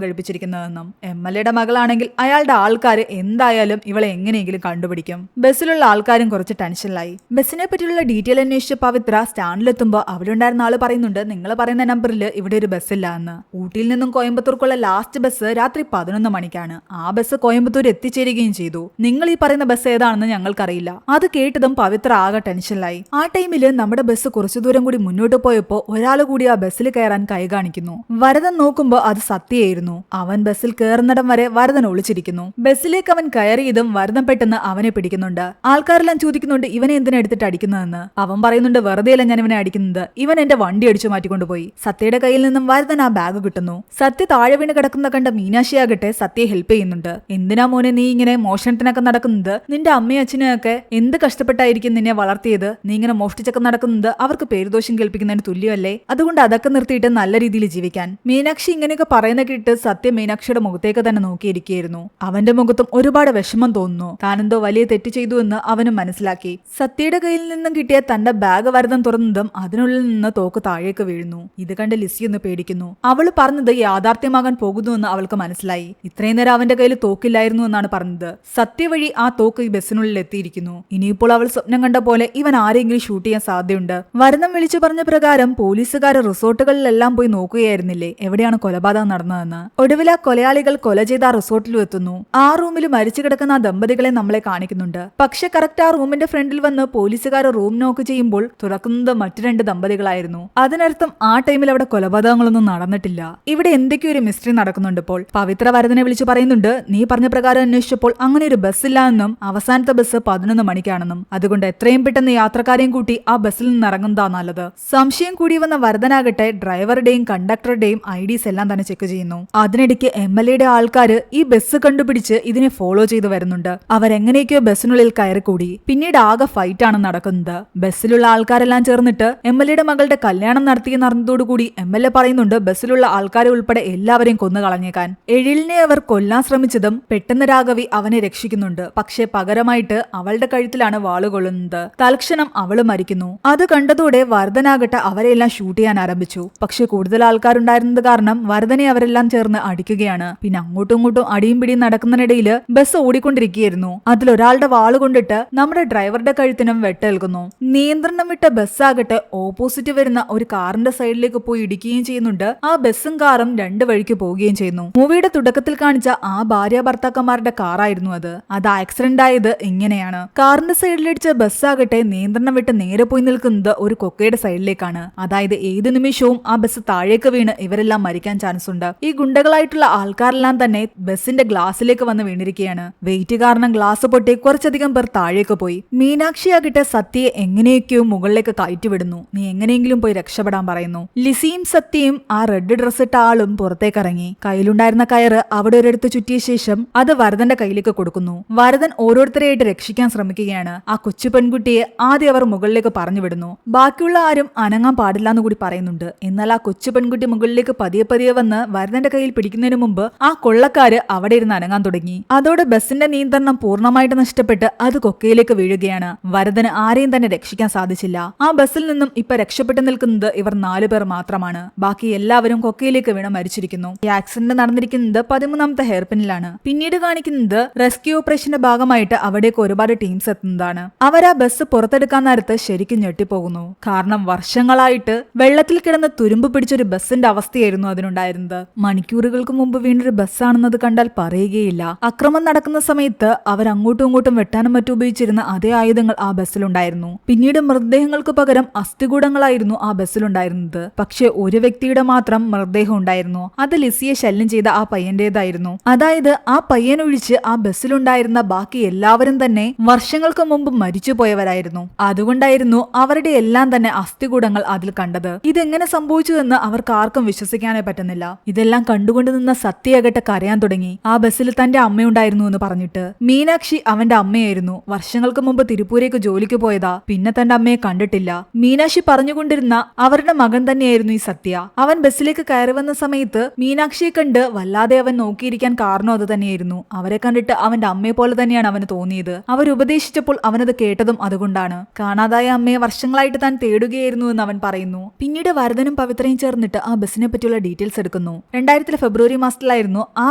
കഴിപ്പിച്ചിരിക്കുന്നതെന്നും. MLAയുടെ മകളാണെങ്കിൽ അയാളുടെ ആൾക്കാർ എന്തായാലും ഇവളെ എങ്ങനെയെങ്കിലും കണ്ടുപിടിക്കും. ബസ്സിലുള്ള ആൾക്കാരും കുറച്ച് ടെൻഷനിലായി. ബസ്സിനെ പറ്റിയുള്ള ഡീറ്റെയിൽ അന്വേഷിച്ച പവിത്ര സ്റ്റാൻഡിലെത്തുമ്പോൾ അവിടെ ഉണ്ടായിരുന്ന ആള് പറയുന്നുണ്ട്, നിങ്ങൾ പറയുന്ന നമ്പറിൽ ഇവിടെ ഒരു ബസ്സില്ല എന്ന്. ഊട്ടിയിൽ നിന്നും കോയമ്പത്തൂർക്കുള്ള ലാസ്റ്റ് ബസ് രാത്രി 11 മണിക്കാണ്. ആ ബസ് കോയമ്പത്തൂർ എത്തിച്ചേരുകയും ചെയ്തു. നിങ്ങൾ ഈ പറയുന്ന ബസ് ഏതാണെന്ന് ഞങ്ങൾക്കറിയില്ല. അത് കേട്ടതും പവിത്ര ആകെ ടെൻഷനിലായി. ആ ടൈമില് നമ്മുടെ ബസ് കുറച്ചു ദൂരം കൂടി മുന്നോട്ട് പോയപ്പോ ഒരാൾ കൂടി ആ ബസ്സിൽ കയറാൻ കൈ കാണിക്കുന്നു. വരദൻ നോക്കുമ്പോ അത് സത്യയായിരുന്നു. അവൻ ബസ്സിൽ കയറുന്നിടം വരെ വരദൻ ഒളിച്ചിരിക്കുന്നു. ബസ്സിലേക്ക് അവൻ കയറിയതും വരദൻ പെട്ടെന്ന് അവനെ പിടിക്കുന്നുണ്ട്. ആൾക്കാരെല്ലാം ചോദിക്കുന്നുണ്ട് ഇവനെ എന്തിനാ എടുത്തിട്ട് അടിക്കുന്നതെന്ന്. അവൻ പറയുന്നുണ്ട്, വെറുതെയല്ല ഞാൻ ഇവനെ അടിക്കുന്നത്, ഇവൻ എന്റെ വണ്ടി അടിച്ചു മാറ്റിക്കൊണ്ടുപോയി. സത്യയുടെ കയ്യിൽ നിന്നും വരദൻ ആ ബാഗ് കിട്ടുന്നു. സത്യ താഴെ വീണ് കിടക്കുന്ന കണ്ട മീനാക്ഷിയാകട്ടെ സത്യയെ ഹെൽപ്പ് ചെയ്യുന്നുണ്ട്. എന്തിനാ മോനെ നീ ഇങ്ങനെ മോഷണത്തിനൊക്കെ നടക്കുന്നത്? നിന്റെ അമ്മയും അച്ഛനെയൊക്കെ എന്ത് കഷ്ടപ്പെട്ടായിരിക്കും നിന്നെ വളർത്തിയത്. നീ ഇങ്ങനെ മോഷ്ടിച്ചൊക്കെ നടക്കുന്നത് അവർക്ക് പേരുദോഷം കേൾപ്പിക്കുന്നതിന് തുല്യമല്ലേ? അതുകൊണ്ട് അതൊക്കെ നിർത്തിയിട്ട് നല്ല രീതിയിൽ ജീവിക്കാൻ. മീനാക്ഷി ഇങ്ങനെയൊക്കെ പറയുന്ന കേട്ട് സത്യ മീനാക്ഷിയുടെ മുഖത്തേക്ക് തന്നെ നോക്കിയിരിക്കുകയായിരുന്നു. അവന്റെ മുഖത്തും ഒരുപാട് വിഷമം തോന്നുന്നു. താനെന്തോ വലിയ തെറ്റ് ചെയ്തു എന്ന് അവനും മനസ്സിലാക്കി. സത്യയുടെ കയ്യിൽ നിന്നും കിട്ടിയ തന്റെ ബാഗ് വരദൻ തുറന്നതും അതിനുള്ളിൽ നിന്ന് തോക്ക് താഴേക്ക് വീഴുന്നു. ഇത് കണ്ട് ലിസി ഒന്ന് പേടിക്കുന്നു. അവൾ പറഞ്ഞത് യാഥാർത്ഥ്യമാകാൻ പോകുന്നു എന്ന് അവൾക്ക് മനസ്സിലായി. ഇത്രയും നേരം അവന്റെ കയ്യിൽ തോക്കില്ലായിരുന്നു എന്നാണ് പറഞ്ഞത്. സത്യ വഴി ആ തോക്ക് ഈ ബസ്സിനുള്ളിൽ എത്തിയിരിക്കുന്നു. ഇനിയിപ്പോൾ അവൾ സ്വപ്നം കണ്ട പോലെ ഇവൻ ആരെങ്കിലും ഷൂട്ട് ചെയ്യാൻ സാധ്യതയുണ്ട്. വരദൻ വിളിച്ചു പറഞ്ഞ പ്രകാരം പോലീസുകാർ റിസോർട്ടുകളിലെല്ലാം പോയി നോക്കുകയായിരുന്നില്ലേ എവിടെയാണ് കൊലപാതകം നടന്നതെന്ന്. ഒടുവിൽ ആ കൊലയാളികൾ കൊല ചെയ്ത ആ റിസോർട്ടിൽ എത്തുന്നു. ആ റൂമിൽ മരിച്ചു കിടക്കുന്ന ആ ദമ്പതികളെ നമ്മളെ കാണിക്കുന്നുണ്ട്. പക്ഷെ കറക്റ്റ് ആ റൂമിന്റെ ഫ്രണ്ടിൽ വന്ന് പോലീസുകാർ റൂം നോക്ക് ചെയ്യുമ്പോൾ തുറക്കുന്നത് മറ്റു 2 ദമ്പതികളായിരുന്നു. അതിനർത്ഥം ആ ടൈമിൽ അവിടെ കൊലപാതകങ്ങളൊന്നും നടന്നിട്ടില്ല. ഇവിടെ എന്തൊക്കെയോ ഒരു മിസ്റ്ററി നടക്കുന്നുണ്ട്. ഇപ്പോൾ പവിത്ര വരദനെ വിളിച്ചു പറയുന്നുണ്ട്, നീ പറഞ്ഞ പ്രകാരം അന്വേഷിച്ചപ്പോൾ അങ്ങനെ ഒരു ബസ്സില്ല എന്നും അവസാനത്തെ ബസ് 11 മണിക്കാണെന്നും. അതുകൊണ്ട് എത്രയും പെട്ടെന്ന് യാത്രക്കാരെയും കൂട്ടി ആ ബസ്സിൽ നിന്ന് ഇറങ്ങുന്നതാ നല്ലത്. സംശയം കൂടി വന്ന വരദനാകട്ടെ ഡ്രൈവറുടെയും കണ്ടക്ടറുടെയും IDs എല്ലാം തന്നെ ചെക്ക് ചെയ്യുന്നു. അതിനിടയ്ക്ക് MLAയുടെ ആൾക്കാര് ഈ ബസ് കണ്ടുപിടിച്ച് ഇതിനെ ഫോളോ ചെയ്തു വരുന്നുണ്ട്. അവരെങ്ങനെയൊക്കെയോ ബസ്സിനുള്ളിൽ കയറിക്കൂടി. പിന്നീട് ആകെ ഫൈറ്റ് ആണ് നടക്കുന്നത്. ബസ്സിലുള്ള ആൾക്കാരെല്ലാം ചേർന്നിട്ട് MLAയുടെ മകളുടെ കല്യാണം നടത്തിയെന്നറിഞ്ഞതോടുകൂടി MLA പറയുന്നുണ്ട് ബസ്സിലുള്ള ആൾക്കാരെ ഉൾപ്പെടെ എല്ലാവരെയും കൊന്നു കളഞ്ഞേക്കാൻ. എഴിലിനെ അവർ കൊല്ലാൻ ശ്രമിച്ചതും പെട്ടെന്ന് രാഘവി അവനെ രക്ഷിക്കുന്നുണ്ട്. പക്ഷെ പകരമായിട്ട് അവളുടെ കഴുത്തിലാണ് വാള് കൊള്ളുന്നത്. തൽക്ഷണം അവള് മരിക്കുന്നു. അത് കണ്ടതോടെ വരദനാകട്ടെ അവരെല്ലാം ഷൂട്ട് ചെയ്യാൻ ആരംഭിച്ചു. പക്ഷെ കൂടുതൽ ആൾക്കാരുണ്ടായിരുന്നത് കാരണം വരദനെ അവരെല്ലാം ചേർന്ന് അടിക്കുകയാണ്. പിന്നെ അങ്ങോട്ടും ഇങ്ങോട്ടും അടിയും പിടിയും നടക്കുന്നതിനിടയിൽ ബസ് ഓടിക്കൊണ്ടിരിക്കുകയായിരുന്നു. അതിലൊരാളുടെ വാള് കൊണ്ടിട്ട് നമ്മുടെ ഡ്രൈവറുടെ കഴുത്തിനും വെട്ടേൽക്കുന്നു. നിയന്ത്രണം വിട്ട ബസ്സാകട്ടെ ഓപ്പോസിറ്റ് വരുന്ന ഒരു കാറിന്റെ സൈഡിലേക്ക് പോയി ഇടിക്കുകയും ചെയ്യുന്നുണ്ട്. ആ ബസ്സും കാറും 2 വഴിക്ക് പോവുകയും ചെയ്യുന്നു. മൂവിയുടെ തുടക്കത്തിൽ കാണിച്ച ആ ഭാര്യ ഭർത്താക്കന്മാരുടെ കാറായിരുന്നു അത്. ആക്സിഡന്റ് ആയത് ഇങ്ങനെയാണ്. കാറിന്റെ സൈഡിലിടിച്ച ബസ്സാകട്ടെ നിയന്ത്രണം വിട്ട് നേരെ പോയി നിൽക്കുന്നത് ഒരു കൊക്കയുടെ സൈഡിലേക്കാണ്. അതായത് ഏത് നിമിഷവും ആ ബസ് താഴേക്ക് വീണ് ഇവരെല്ലാം മരിക്കാൻ ചാൻസ് ഉണ്ട്. ഈ ഗുണ്ടകളായിട്ടുള്ള ആൾക്കാരെല്ലാം തന്നെ ബസിന്റെ ഗ്ലാസ്സിലേക്ക് വന്ന് വീണിരിക്കുകയാണ്. വെയിറ്റ് കാരണം ഗ്ലാസ് പൊട്ടി കുറച്ചധികം പേർ താഴേക്ക് പോയി. മീനാക്ഷിയാകട്ടെ സത്യയെ എങ്ങനെയൊക്കെയോ മുകളിലേക്ക് കയറ്റിവിടുന്നു. നീ എങ്ങനെയെങ്കിലും പോയി രക്ഷപ്പെടാൻ പറയുന്നു. ലിസിയും സത്യയും ആ റെഡ് ഡ്രസ് ഇട്ട ആളും പുറത്തേക്ക് ഇറങ്ങി. കയ്യിലുണ്ടായിരുന്ന കയറ് അവിടെ ഒരിടത്ത് ചുറ്റിയ ശേഷം അത് വരദന്റെ കയ്യിലേക്ക് കൊടുക്കുന്നു. വരദൻ ഓരോരുത്തരെയായിട്ട് രക്ഷിക്കാൻ ശ്രമിക്കുകയാണ്. ആ കൊച്ചു പെൺകുട്ടിയെ ആദ്യം അവർ മുകളിലേക്ക് പറഞ്ഞു വിടുന്നു. ബാക്കിയുള്ള ആരും അനങ്ങാൻ പാടില്ല എന്ന് കൂടി പറയുന്നുണ്ട്. എന്നാൽ ആ കൊച്ചു പെൺകുട്ടി മുകളിലേക്ക് പതിയെ പതിയെ വന്ന് വരദന്റെ കയ്യിൽ പിടിക്കുന്നതിന് മുമ്പ് ആ കൊള്ളക്കാര് അവിടെ ഇരുന്ന് അനങ്ങാൻ തുടങ്ങി. അതോടെ ബസിന്റെ നിയന്ത്രണം പൂർണ്ണമായിട്ട് നഷ്ടപ്പെട്ട് അത് കൊക്കയിലേക്ക് വീഴുകയാണ്. വരദന് ആരെയും തന്നെ രക്ഷിക്കാൻ സാധിച്ചില്ല. ആ ബസ്സിൽ നിന്നും ഇപ്പൊ രക്ഷപ്പെട്ടു നിൽക്കുന്നത് ഇവർ 4 പേർ മാത്രമാണ്. ബാക്കി എല്ലാവരും കൊക്കയിലേക്ക് വീണ് മരിച്ചിരിക്കുന്നു. ഈ ആക്സിഡന്റ് നടന്നിരിക്കുന്നത് 13ാമത്തെ ഹെയർപിന്നിലാണ്. പിന്നീട് കാണിക്കുന്നത് റെസ്ക്യൂ ഓപ്പറേഷന്റെ ഭാഗമായിട്ട് അവിടേക്ക് ഒരുപാട് ടീംസ് എത്തുന്നതാണ്. അവർ ആ ബസ് പുറത്തെടുക്കാൻ നേരത്ത് ശരിക്കും ഞെട്ടിപ്പോകുന്നു. കാരണം വർഷങ്ങളായിട്ട് വെള്ളത്തിൽ കിടന്ന് തുരുമ്പ് പിടിച്ചൊരു ബസ്സിന്റെ അവസ്ഥയായിരുന്നു അതിനുണ്ടായിരുന്നത്. മണിക്കൂറുകൾക്ക് മുമ്പ് വീണൊരു ബസ്സാണെന്നത് കണ്ടാൽ പറയുകയില്ല. അക്രമം നടക്കുന്ന സമയത്ത് അവർ അങ്ങോട്ടും ഇങ്ങോട്ടും വെട്ടാനും മറ്റും ഉപയോഗിച്ചിരുന്ന അതേ ആയുധങ്ങൾ ആ ബസ്സിലുണ്ടായിരുന്നു. പിന്നീട് മൃതദേഹങ്ങൾക്ക് പകരം അസ്ഥികൂടങ്ങളായിരുന്നു ആ ബസ്സിലുണ്ടായിരുന്നത്. പക്ഷെ ഒരു വ്യക്തിയുടെ മാത്രം മൃതദേഹം ഉണ്ടായിരുന്നു. അത് ലിസിയെ ശല്യം ചെയ്ത ആ പയ്യന്റേതായിരുന്നു. അതായത് ആ പയ്യനൊഴിച്ച് ആ ബസ്സിലുണ്ടായിരുന്ന ബാക്കി എല്ലാവരും തന്നെ വർഷങ്ങൾക്ക് മുമ്പ് മരിച്ചുപോയവരായിരുന്നു. അതുകൊണ്ടായിരുന്നു അവരുടെ എല്ലാം തന്നെ അസ്ഥികൂടങ്ങൾ അതിൽ കണ്ടത്. ഇതെങ്ങനെ സംഭവിച്ചു എന്ന് അവർക്ക് ആർക്കും വിശ്വസിക്കാനേ പറ്റുന്നില്ല. ഇതെല്ലാം കണ്ടുകൊണ്ട് നിന്ന സത്യയാകട്ടെ കരയാൻ തുടങ്ങി. ആ ബസ്സിൽ തന്റെ അമ്മയുണ്ടായിരുന്നു എന്ന് പറഞ്ഞിട്ട്. മീനാക്ഷി അവന്റെ അമ്മയായിരുന്നു. വർഷങ്ങൾക്ക് മുമ്പ് തിരുപ്പൂരേക്ക് ജോലിക്ക് പോയതാ. പിന്നെ തന്റെ അമ്മയെ കണ്ടിട്ടില്ല. മീനാക്ഷി പറഞ്ഞുകൊണ്ടിരുന്ന അവരുടെ മകൻ തന്നെയായിരുന്നു ഈ സത്യ. അവൻ ബസ്സിലേക്ക് കയറി വന്ന സമയത്ത് മീനാക്ഷിയെ കണ്ട് വല്ലാതെ അവൻ നോക്കിയിരിക്കാൻ കാരണം അത് തന്നെയായിരുന്നു. അവരെ കണ്ടിട്ട് അവന്റെ അമ്മയെ പോലെ തന്നെയാണ് അവന് തോന്നിയത്. അവരുപദേശിച്ചപ്പോൾ അവനത് കേട്ടതും അതുകൊണ്ടാണ്. കാണാതായ അമ്മയെ വർഷങ്ങളായിട്ട് താൻ തേടുകയായിരുന്നു എന്ന് അവൻ പറയുന്നു. പിന്നീട് വരദനും വരദനും പവിത്രയും ചേർന്നിട്ട് ആ ബസ്സിനെ പറ്റിയുള്ള ഡീറ്റെയിൽസ് എടുക്കുന്നു. 2000 ഫെബ്രുവരി മാസത്തിലായിരുന്നു ആ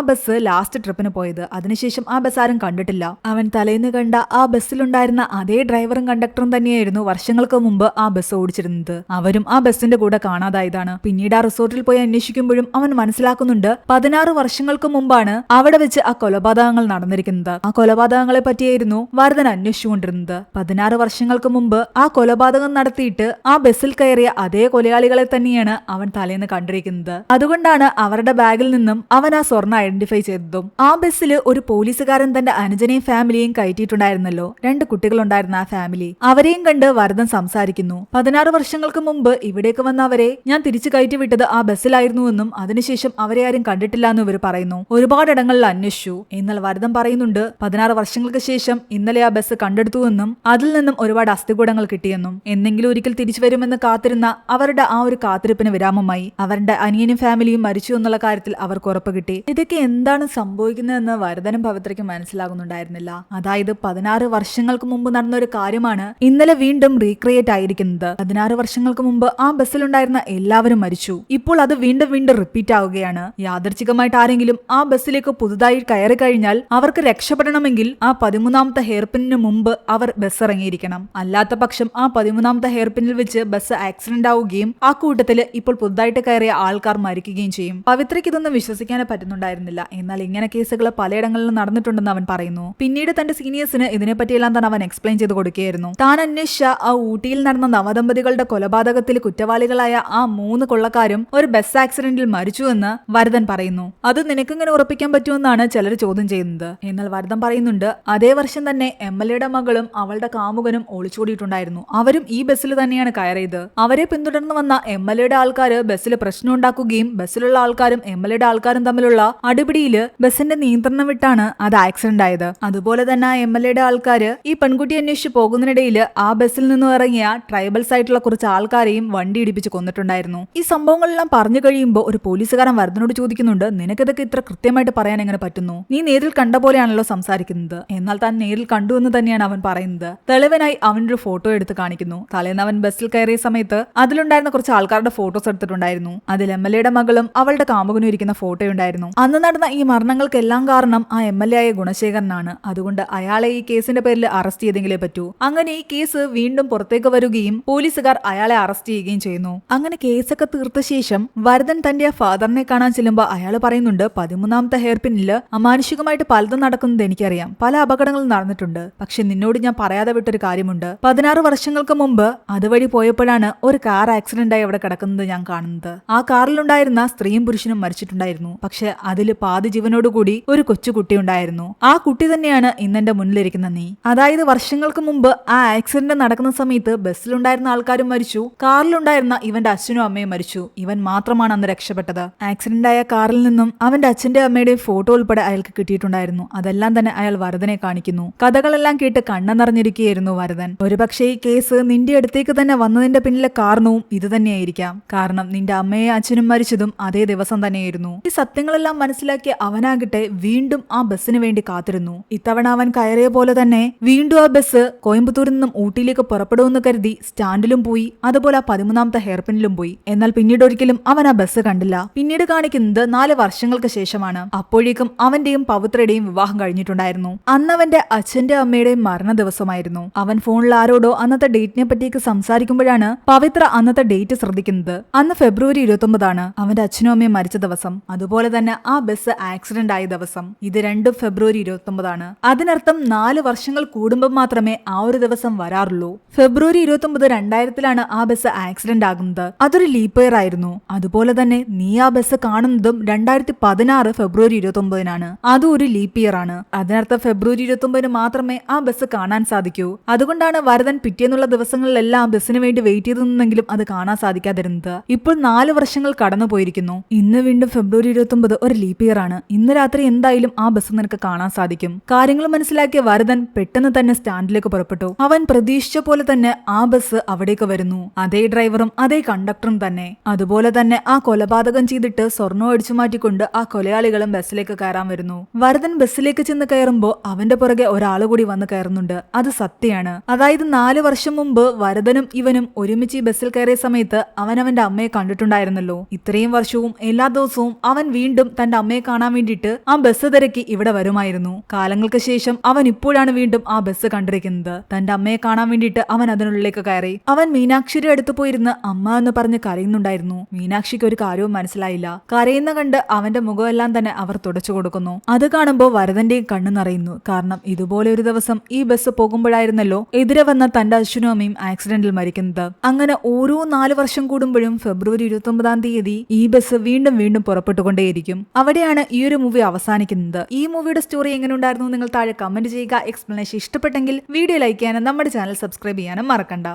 ബസ് ലാസ്റ്റ് ട്രിപ്പിന് പോയത്. അതിനുശേഷം ആ ബസ് ആരും കണ്ടിട്ടില്ല. അവൻ തലേന്ന് കണ്ട ആ ബസ്സിലുണ്ടായിരുന്ന അതേ ഡ്രൈവറും കണ്ടക്ടറും തന്നെയായിരുന്നു വർഷങ്ങൾക്ക് മുമ്പ് ആ ബസ് ഓടിച്ചിരുന്നത്. അവരും ആ ബസ്സിന്റെ കൂടെ കാണാതായതാണ്. പിന്നീട് ആ റിസോർട്ടിൽ പോയി അന്വേഷിക്കുമ്പോഴും അവൻ മനസ്സിലാക്കുന്നുണ്ട് 16 വർഷങ്ങൾക്ക് മുമ്പാണ് അവിടെ വെച്ച് ആ കൊലപാതകങ്ങൾ നടന്നിരിക്കുന്നത്. ആ കൊലപാതകങ്ങളെ പറ്റിയായിരുന്നു വരദൻ അന്വേഷിച്ചുകൊണ്ടിരുന്നത്. 16 വർഷങ്ങൾക്ക് മുമ്പ് ആ കൊലപാതകം നടത്തിയിട്ട് ആ ബസ്സിൽ കയറിയ അതേ കൊലയാളികളെ തന്നെയാണ് അവൻ തലേന്ന് കണ്ടിരിക്കുന്നത്. അതുകൊണ്ടാണ് അവരുടെ ബാഗിൽ നിന്നും അവൻ ആ സ്വർണ്ണം ഐഡന്റിഫൈ ചെയ്തതും. ആ ബസ്സിൽ ഒരു പോലീസുകാരൻ തന്റെ അനുജനെയും ഫാമിലിയെയും കയറ്റിയിട്ടുണ്ടായിരുന്നല്ലോ. 2 കുട്ടികളുണ്ടായിരുന്ന ആ ഫാമിലി. അവരെയും കണ്ട് വരദൻ സംസാരിക്കുന്നു. 16 വർഷങ്ങൾക്ക് മുമ്പ് ഇവിടേക്ക് വന്ന അവരെ ഞാൻ തിരിച്ചു കയറ്റി വിട്ടത് ആ ബസ്സിലായിരുന്നുവെന്നും അതിനുശേഷം അവരെ ആരും കണ്ടിട്ടില്ല എന്നും ഇവർ പറയുന്നു. ഒരുപാടിടങ്ങളിൽ അന്വേഷിച്ചു. എന്നാൽ വരദൻ പറയുന്നുണ്ട് 16 വർഷങ്ങൾക്ക് ശേഷം ഇന്നലെ ആ ബസ് കണ്ടെടുത്തുവെന്നും അതിൽ നിന്നും ഒരുപാട് അസ്ഥികൂടങ്ങൾ കിട്ടിയെന്നും എന്തെങ്കിലും ഒരിക്കൽ തിരിച്ചു വരുമെന്ന് കാത്തിരുന്ന അവരുടെ ആ ഒരു കാത്തിരിപ്പിന് വിരാമമായി. അവരുടെ അനിയനും ഫാമിലിയും മരിച്ചു എന്നുള്ള കാര്യത്തിൽ അവർക്ക് ഉറപ്പ് കിട്ടി. ഇതൊക്കെ എന്താണ് സംഭവിക്കുന്നതെന്ന് വരദനും പവിത്രയ്ക്കും മനസ്സിലാകുന്നുണ്ടായിരുന്നില്ല. അതായത് 16 വർഷങ്ങൾക്ക് മുമ്പ് നടന്ന ഒരു കാര്യമാണ് ഇന്നലെ വീണ്ടും റീക്രിയേറ്റ് ആയിരിക്കുന്നത്. 16 വർഷങ്ങൾക്ക് മുമ്പ് ആ ബസ്സിലുണ്ടായിരുന്ന എല്ലാവരും മരിച്ചു. ഇപ്പോൾ അത് വീണ്ടും വീണ്ടും റിപ്പീറ്റ് ആവുകയാണ്. യാദൃച്ഛികമായിട്ട് ആരെങ്കിലും ആ ബസ്സിലേക്ക് പുതുതായി കയറി കഴിഞ്ഞാൽ അവർക്ക് രക്ഷപ്പെടണമെങ്കിൽ ആ 13ാമത്തെ ഹെയർപിന്നിന് മുമ്പ് അവർ ബസ് ഇറങ്ങിയിരിക്കണം. അല്ലാത്ത പക്ഷം ആ 13ാമത്തെ ഹെയർപിന്നിൽ വെച്ച് ബസ് ആക്സിഡന്റ് ആവുകയും ആ കൂട്ടത്തിൽ ഇപ്പോൾ പുതുതായിട്ട് കയറിയ ആൾക്കാർ മരിക്കുകയും ചെയ്യും. പവിത്രയ്ക്ക് ഇതൊന്നും വിശ്വസിക്കാനേ പറ്റുന്നുണ്ടായിരുന്നില്ല. എന്നാൽ ഇങ്ങനെ കേസുകൾ പലയിടങ്ങളിലും നടന്നിട്ടുണ്ടെന്ന് അവൻ പറയുന്നു. പിന്നീട് തന്റെ സീനിയേഴ്സിന് ഇതിനെപ്പറ്റിയെല്ലാം തന്നെ അവൻ എക്സ്പ്ലെയിൻ ചെയ്ത് കൊടുക്കുകയായിരുന്നു. താൻ അന്വേഷിച്ച ആ ഊട്ടിയിൽ നടന്ന നവദമ്പതികളുടെ കൊലപാതകത്തിൽ കുറ്റവാളികളായ ആ 3 കൊള്ളക്കാരും ഒരു ബസ് ആക്സിഡന്റിൽ മരിച്ചുവെന്ന് വരദൻ പറയുന്നു. അത് നിനക്കിങ്ങനെ ഉറപ്പിക്കാൻ പറ്റുമെന്നാണ് ചിലർ ചോദ്യം ചെയ്യുന്നത്. എന്നാൽ വരദൻ പറയുന്നുണ്ട് അതേ വർഷം തന്നെ MLAയുടെ മകളും അവളുടെ കാമുകനും ഒളിച്ചോടിയിട്ടുണ്ടായിരുന്നു. അവരും ഈ ബസ്സിൽ തന്നെയാണ് കയറിയത്. അവരെ പിന്തുടർന്ന് വന്ന MLAയുടെ ആൾക്കാര് ബസ്സിൽ പ്രശ്നം ഉണ്ടാക്കുകയും ബസ്സിലുള്ള ആൾക്കാരും MLAയുടെ ആൾക്കാരും തമ്മിലുള്ള അടിപിടിയിൽ ബസ്സിന്റെ നിയന്ത്രണം വിട്ടാണ് അത് ആക്സിഡന്റ് ആയത്. അതുപോലെ തന്നെ ആ MLAയുടെ ആൾക്കാര് ഈ പെൺകുട്ടി അന്വേഷിച്ച് പോകുന്നതിനിടയിൽ ആ ബസ്സിൽ നിന്നും ഇറങ്ങിയ ട്രൈബൽസ് ആയിട്ടുള്ള കുറച്ച് ആൾക്കാരെയും വണ്ടി ഇടിപ്പിച്ച് കൊന്നിട്ടുണ്ടായിരുന്നു. ഈ സംഭവങ്ങളെല്ലാം പറഞ്ഞു കഴിയുമ്പോൾ ഒരു പോലീസുകാരൻ വരദനോട് ചോദിക്കുന്നുണ്ട് നിനക്കിതൊക്കെ ഇത്ര കൃത്യമായിട്ട് പറയാൻ എങ്ങനെ പറ്റുന്നു? നീ നേരിൽ കണ്ട പോലെയാണല്ലോ സംസാരിക്കുന്നത്. എന്നാൽ താൻ നേരിൽ കണ്ടു എന്ന് തന്നെയാണ് അവൻ പറയുന്നത്. തെളിവിനായി അവനൊരു ഫോട്ടോ എടുത്ത് കാണിക്കുന്നു. തലേന്ന് അവൻ ബസ്സിൽ കയറിയ സമയത്ത് അതിലുണ്ടായിരുന്ന കുറച്ച് ആൾക്കാരുടെ ഫോട്ടോസ് എടുത്തിട്ടുണ്ടായിരുന്നു. അതിൽ MLAയുടെ മകളും അവളുടെ കാമുകനും ഇരിക്കുന്ന ഫോട്ടോ ഉണ്ടായിരുന്നു. അന്ന് നടന്ന ഈ മരണങ്ങൾക്കെല്ലാം കാരണം ആ MLA ആയ ഗുണശേഖരനാണ്. അതുകൊണ്ട് അയാളെ ഈ കേസിന്റെ പേരിൽ അറസ്റ്റ് ചെയ്തെങ്കിലേ പറ്റൂ. അങ്ങനെ ഈ കേസ് വീണ്ടും പുറത്തേക്ക് വരികയും പോലീസുകാർ അയാളെ അറസ്റ്റ് ചെയ്യുകയും ചെയ്യുന്നു. അങ്ങനെ കേസൊക്കെ തീർത്ത ശേഷം വരദൻ തന്റെ ഫാദറിനെ കാണാൻ ചെല്ലുമ്പോൾ അയാൾ പറയുന്നുണ്ട് 13ാമത്തെ ഹെയർപിന്നില് അമാനുഷികമായിട്ട് പലതും നടക്കുന്നത് എനിക്കറിയാം. പല അപകടങ്ങളും നടന്നിട്ടുണ്ട്. പക്ഷെ നിന്നോട് ഞാൻ പറയാതെ വിട്ടൊരു കാര്യമുണ്ട്. 16 വർഷങ്ങൾക്ക് മുമ്പ് അതുവഴി പോയപ്പോഴാണ് ഒരു കാർ ആക്സിഡന്റ് ആയി അവിടെ കിടക്കുന്നത് ഞാൻ കാണുന്നത്. ആ കാറിലുണ്ടായിരുന്ന സ്ത്രീയും പുരുഷനും മരിച്ചിട്ടുണ്ടായിരുന്നു. പക്ഷെ അതിൽ പാതി ജീവനോടുകൂടി ഒരു കൊച്ചുകുട്ടി ഉണ്ടായിരുന്നു. ആ കുട്ടി തന്നെയാണ് ഇന്നെന്റെ മുന്നിലിരിക്കുന്ന നീ. അതായത് വർഷങ്ങൾക്ക് മുമ്പ് ആ ആക്സിഡന്റ് നടക്കുന്ന സമയത്ത് ബസ്സിലുണ്ടായിരുന്ന ആൾക്കാരും മരിച്ചു, കാറിലുണ്ടായിരുന്ന ഇവന്റെ അച്ഛനും അമ്മയും മരിച്ചു. ഇവൻ മാത്രമാണ് അന്ന് രക്ഷപ്പെട്ടത്. ആക്സിഡന്റ് ആയ കാറിൽ നിന്നും അവന്റെ അച്ഛന്റെ അമ്മയുടെയും ഫോട്ടോ ഉൾപ്പെടെ അയാൾക്ക് കിട്ടിയിട്ടുണ്ടായിരുന്നു. അതെല്ലാം തന്നെ അയാൾ വരദനെ കാണിക്കുന്നു. കഥകളെല്ലാം കേട്ട് കണ്ണു നിറഞ്ഞിരിക്കുകയായിരുന്നു വരദൻ. ഒരുപക്ഷെ ഈ കേസ് നിന്റെ അടുത്തേക്ക് തന്നെ വന്നതിന്റെ പിന്നിലെ കാരണവും ഇത് തന്നെയായിരിക്കാം. കാരണം നിന്റെ അമ്മയെ അച്ഛനും മരിച്ചതും അതേ ദിവസം തന്നെയായിരുന്നു. ഈ സത്യങ്ങളെല്ലാം മനസ്സിലാക്കിയ അവനാകട്ടെ വീണ്ടും ആ ബസ്സിന് വേണ്ടി കാത്തിരുന്നു. ഇത്തവണ അവൻ കയറിയ പോലെ തന്നെ വീണ്ടും ആ ബസ് കോയമ്പത്തൂരിൽ നിന്നും ഊട്ടിയിലേക്ക് പുറപ്പെടുമെന്ന് കരുതി സ്റ്റാൻഡിലും പോയി, അതുപോലെ ആ 13ാമത്തെ ഹെയർപിന്നിലും പോയി. എന്നാൽ പിന്നീട് ഒരിക്കലും അവൻ ആ ബസ് കണ്ടില്ല. പിന്നീട് കാണിക്കുന്നത് 4 വർഷങ്ങൾക്ക് ശേഷമാണ്. അപ്പോഴേക്കും അവന്റെയും പവിത്രയുടെയും വിവാഹം കഴിഞ്ഞിട്ടുണ്ടായിരുന്നു. അന്ന് അവന്റെ അച്ഛന്റെ അമ്മയുടെയും മരണ ദിവസമായിരുന്നു. അവൻ ഫോണിൽ ആരോടോ അന്നത്തെ ഡേറ്റിനെ പറ്റിയൊക്കെ സംസാരിക്കുമ്പോഴാണ് പവിത്ര അന്നത്തെ ഡേറ്റ് ശ്രദ്ധിക്കുന്നത്. അന്ന് ഫെബ്രുവരി 29 അവന്റെ അച്ഛനും അമ്മയും മരിച്ച ദിവസം. അതുപോലെ തന്നെ ആ ബസ് ആക്സിഡന്റ് ആയ ദിവസം. ഇത് രണ്ടും ഫെബ്രുവരി 29. അതിനർത്ഥം 4 വർഷങ്ങൾ കൂടുമ്പോൾ മാത്രമേ ആ ഒരു ദിവസം വരാറുള്ളൂ. ഫെബ്രുവരി 29 2000 ആ ബസ് ആക്സിഡന്റ് ആകുന്നത്. അതൊരു ലീപ്പ് ഇയർ ആയിരുന്നു. അതുപോലെ തന്നെ നീ ആ ബസ് കാണുന്നതും 2016 ഫെബ്രുവരി 29 അതും ഒരു ലീപ്പ് ഇയർ ആണ്. അതിനർത്ഥം ഫെബ്രുവരി 29 മാത്രമേ ആ ബസ് കാണാൻ സാധിക്കൂ. അതുകൊണ്ടാണ് വരദൻ പിറ്റേന്നുള്ള ദിവസങ്ങളിലെല്ലാം ബസ്സിന് വേണ്ടി വെയിറ്റ് ചെയ്തു നിന്നെങ്കിലും അത് കാണാൻ സാധിക്കാതിരുന്നത്. ഇപ്പോൾ 4 വർഷങ്ങൾ കടന്നു പോയിരിക്കുന്നു. ഇന്ന് വീണ്ടും ഫെബ്രുവരി 29 ഒരു ലീപ്പ് ഇയർ ആണ്. ഇന്ന് രാത്രി എന്തായാലും ആ ബസ് നിനക്ക് കാണാൻ സാധിക്കും. കാര്യങ്ങൾ മനസ്സിലാക്കിയ വരദൻ പെട്ടെന്ന് തന്നെ സ്റ്റാൻഡിലേക്ക് പുറപ്പെട്ടു. അവൻ പ്രതീക്ഷിച്ച പോലെ തന്നെ ആ ബസ് അവിടേക്ക് വരുന്നു. അതേ ഡ്രൈവറും അതേ കണ്ടക്ടറും തന്നെ. അതുപോലെ തന്നെ ആ കൊലപാതകം ചെയ്തിട്ട് സ്വർണ്ണം അടിച്ചു മാറ്റിക്കൊണ്ട് ആ കൊലയാളികളും ബസ്സിലേക്ക് കയറാൻ വരുന്നു. വരദൻ ബസ്സിലേക്ക് ചെന്ന് കയറുമ്പോൾ അവന്റെ പുറകെ ഒരാൾ കൂടി വന്ന് കയറുന്നുണ്ട്. അത് സത്യമാണ്. അതായത് 4 വർഷം മുമ്പ് വരദനും ഇവനും ഒരുമിച്ച് ഈ ബസ്സിൽ കയറിയ സമയത്ത് അവൻ അവൻ അവന്റെ അമ്മയെ കണ്ടിട്ടുണ്ടായിരുന്നല്ലോ. ഇത്രയും വർഷവും എല്ലാ ദിവസവും അവൻ വീണ്ടും തന്റെ അമ്മയെ കാണാൻ വേണ്ടിയിട്ട് ആ ബസ് തിരക്കി ഇവിടെ വരുമായിരുന്നു. കാലങ്ങൾക്ക് ശേഷം അവൻ ഇപ്പോഴാണ് വീണ്ടും ആ ബസ് കണ്ടിരിക്കുന്നത്. തന്റെ അമ്മയെ കാണാൻ വേണ്ടിയിട്ട് അവൻ അതിനുള്ളിലേക്ക് കയറി. അവൻ മീനാക്ഷിയുടെ അടുത്ത് പോയിരുന്ന് അമ്മ എന്ന് പറഞ്ഞ് കരയുന്നുണ്ടായിരുന്നു. മീനാക്ഷിക്ക് ഒരു കാര്യവും മനസ്സിലായില്ല. കരയുന്ന കണ്ട് അവന്റെ മുഖമെല്ലാം തന്നെ അവർ തുടച്ചു കൊടുക്കുന്നു. അത് കാണുമ്പോൾ വരദന്റെയും കണ്ണു നിറയുന്നു. കാരണം ഇതുപോലെ ഒരു ദിവസം ഈ ബസ് പോകുമ്പോഴായിരുന്നല്ലോ എതിരെ വന്ന തന്റെ അച്ഛനും അമ്മയും ആക്സിഡന്റിൽ മരിക്കുന്നത്. അങ്ങനെ ഓരോ 4 വർഷം കൂടുമ്പോഴും ഫെബ്രുവരി 29-ാം തീയതി ഈ ബസ് വീണ്ടും വീണ്ടും പുറപ്പെട്ടുകൊണ്ടേയിരിക്കും. അവിടെയാണ് ഈ ഒരു മൂവി അവസാനിക്കുന്നത്. ഈ മൂവിയുടെ സ്റ്റോറി എങ്ങനെ ഉണ്ടായിരുന്നു നിങ്ങൾ താഴെ കമന്റ് ചെയ്യുക. എക്സ്പ്ലനേഷൻ ഇഷ്ടപ്പെട്ടെങ്കിൽ വീഡിയോ ലൈക്ക് ചെയ്യാനും നമ്മുടെ ചാനൽ സബ്സ്ക്രൈബ് ചെയ്യാനും മറക്കണ്ട.